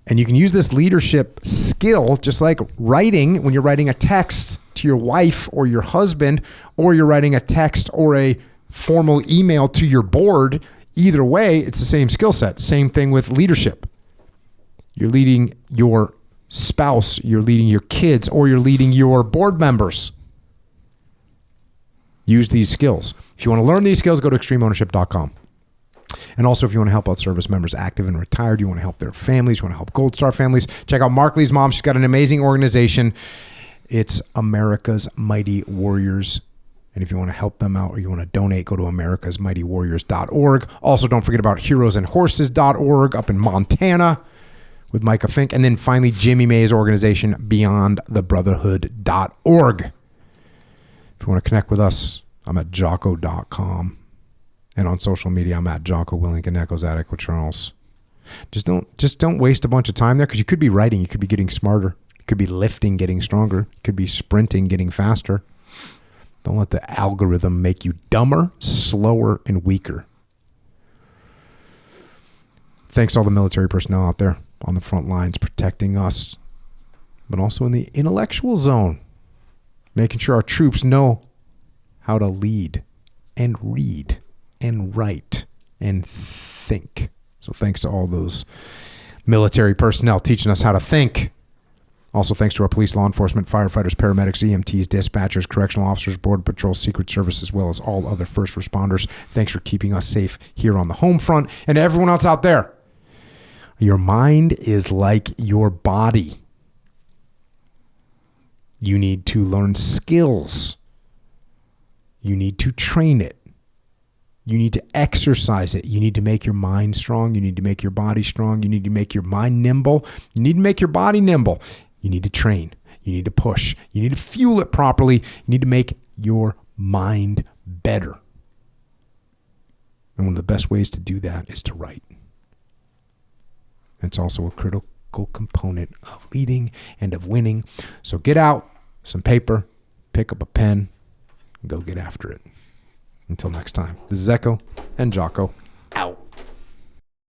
And you can use this leadership skill just like writing when you're writing a text to your wife or your husband, or you're writing a text or a formal email to your board. Either way, it's the same skill set. Same thing with leadership. You're leading your spouse, you're leading your kids, or you're leading your board members. Use these skills. If you want to learn these skills, go to extremeownership.com. And also, if you want to help out service members, active and retired, you want to help their families, you want to help Gold Star families, check out Markley's mom. She's got an amazing organization. It's America's Mighty Warriors. And if you want to help them out or you want to donate, go to americasmightywarriors.org. Also, don't forget about heroesandhorses.org up in Montana with Micah Fink. And then finally, Jimmy May's organization, beyondthebrotherhood.org. If you want to connect with us, I'm at Jocko.com. And on social media, I'm at Jocko Willington Echoes Attic with Charles. Just don't waste a bunch of time there, because you could be writing, you could be getting smarter, you could be lifting, getting stronger, you could be sprinting, getting faster. Don't let the algorithm make you dumber, slower, and weaker. Thanks to all the military personnel out there on the front lines protecting us, but also in the intellectual zone, making sure our troops know how to lead and read and write and think. So thanks to all those military personnel teaching us how to think. Also, thanks to our police, law enforcement, firefighters, paramedics, EMTs, dispatchers, correctional officers, border patrol, Secret Service, as well as all other first responders. Thanks for keeping us safe here on the home front. And to everyone else out there, your mind is like your body. You need to learn skills. You need to train it. You need to exercise it. You need to make your mind strong. You need to make your body strong. You need to make your mind nimble. You need to make your body nimble. You need to train. You need to push. You need to fuel it properly. You need to make your mind better. And one of the best ways to do that is to write. It's also a critical component of leading and of winning. So get out some paper, pick up a pen, and go get after it. Until next time, this is Echo and Jocko.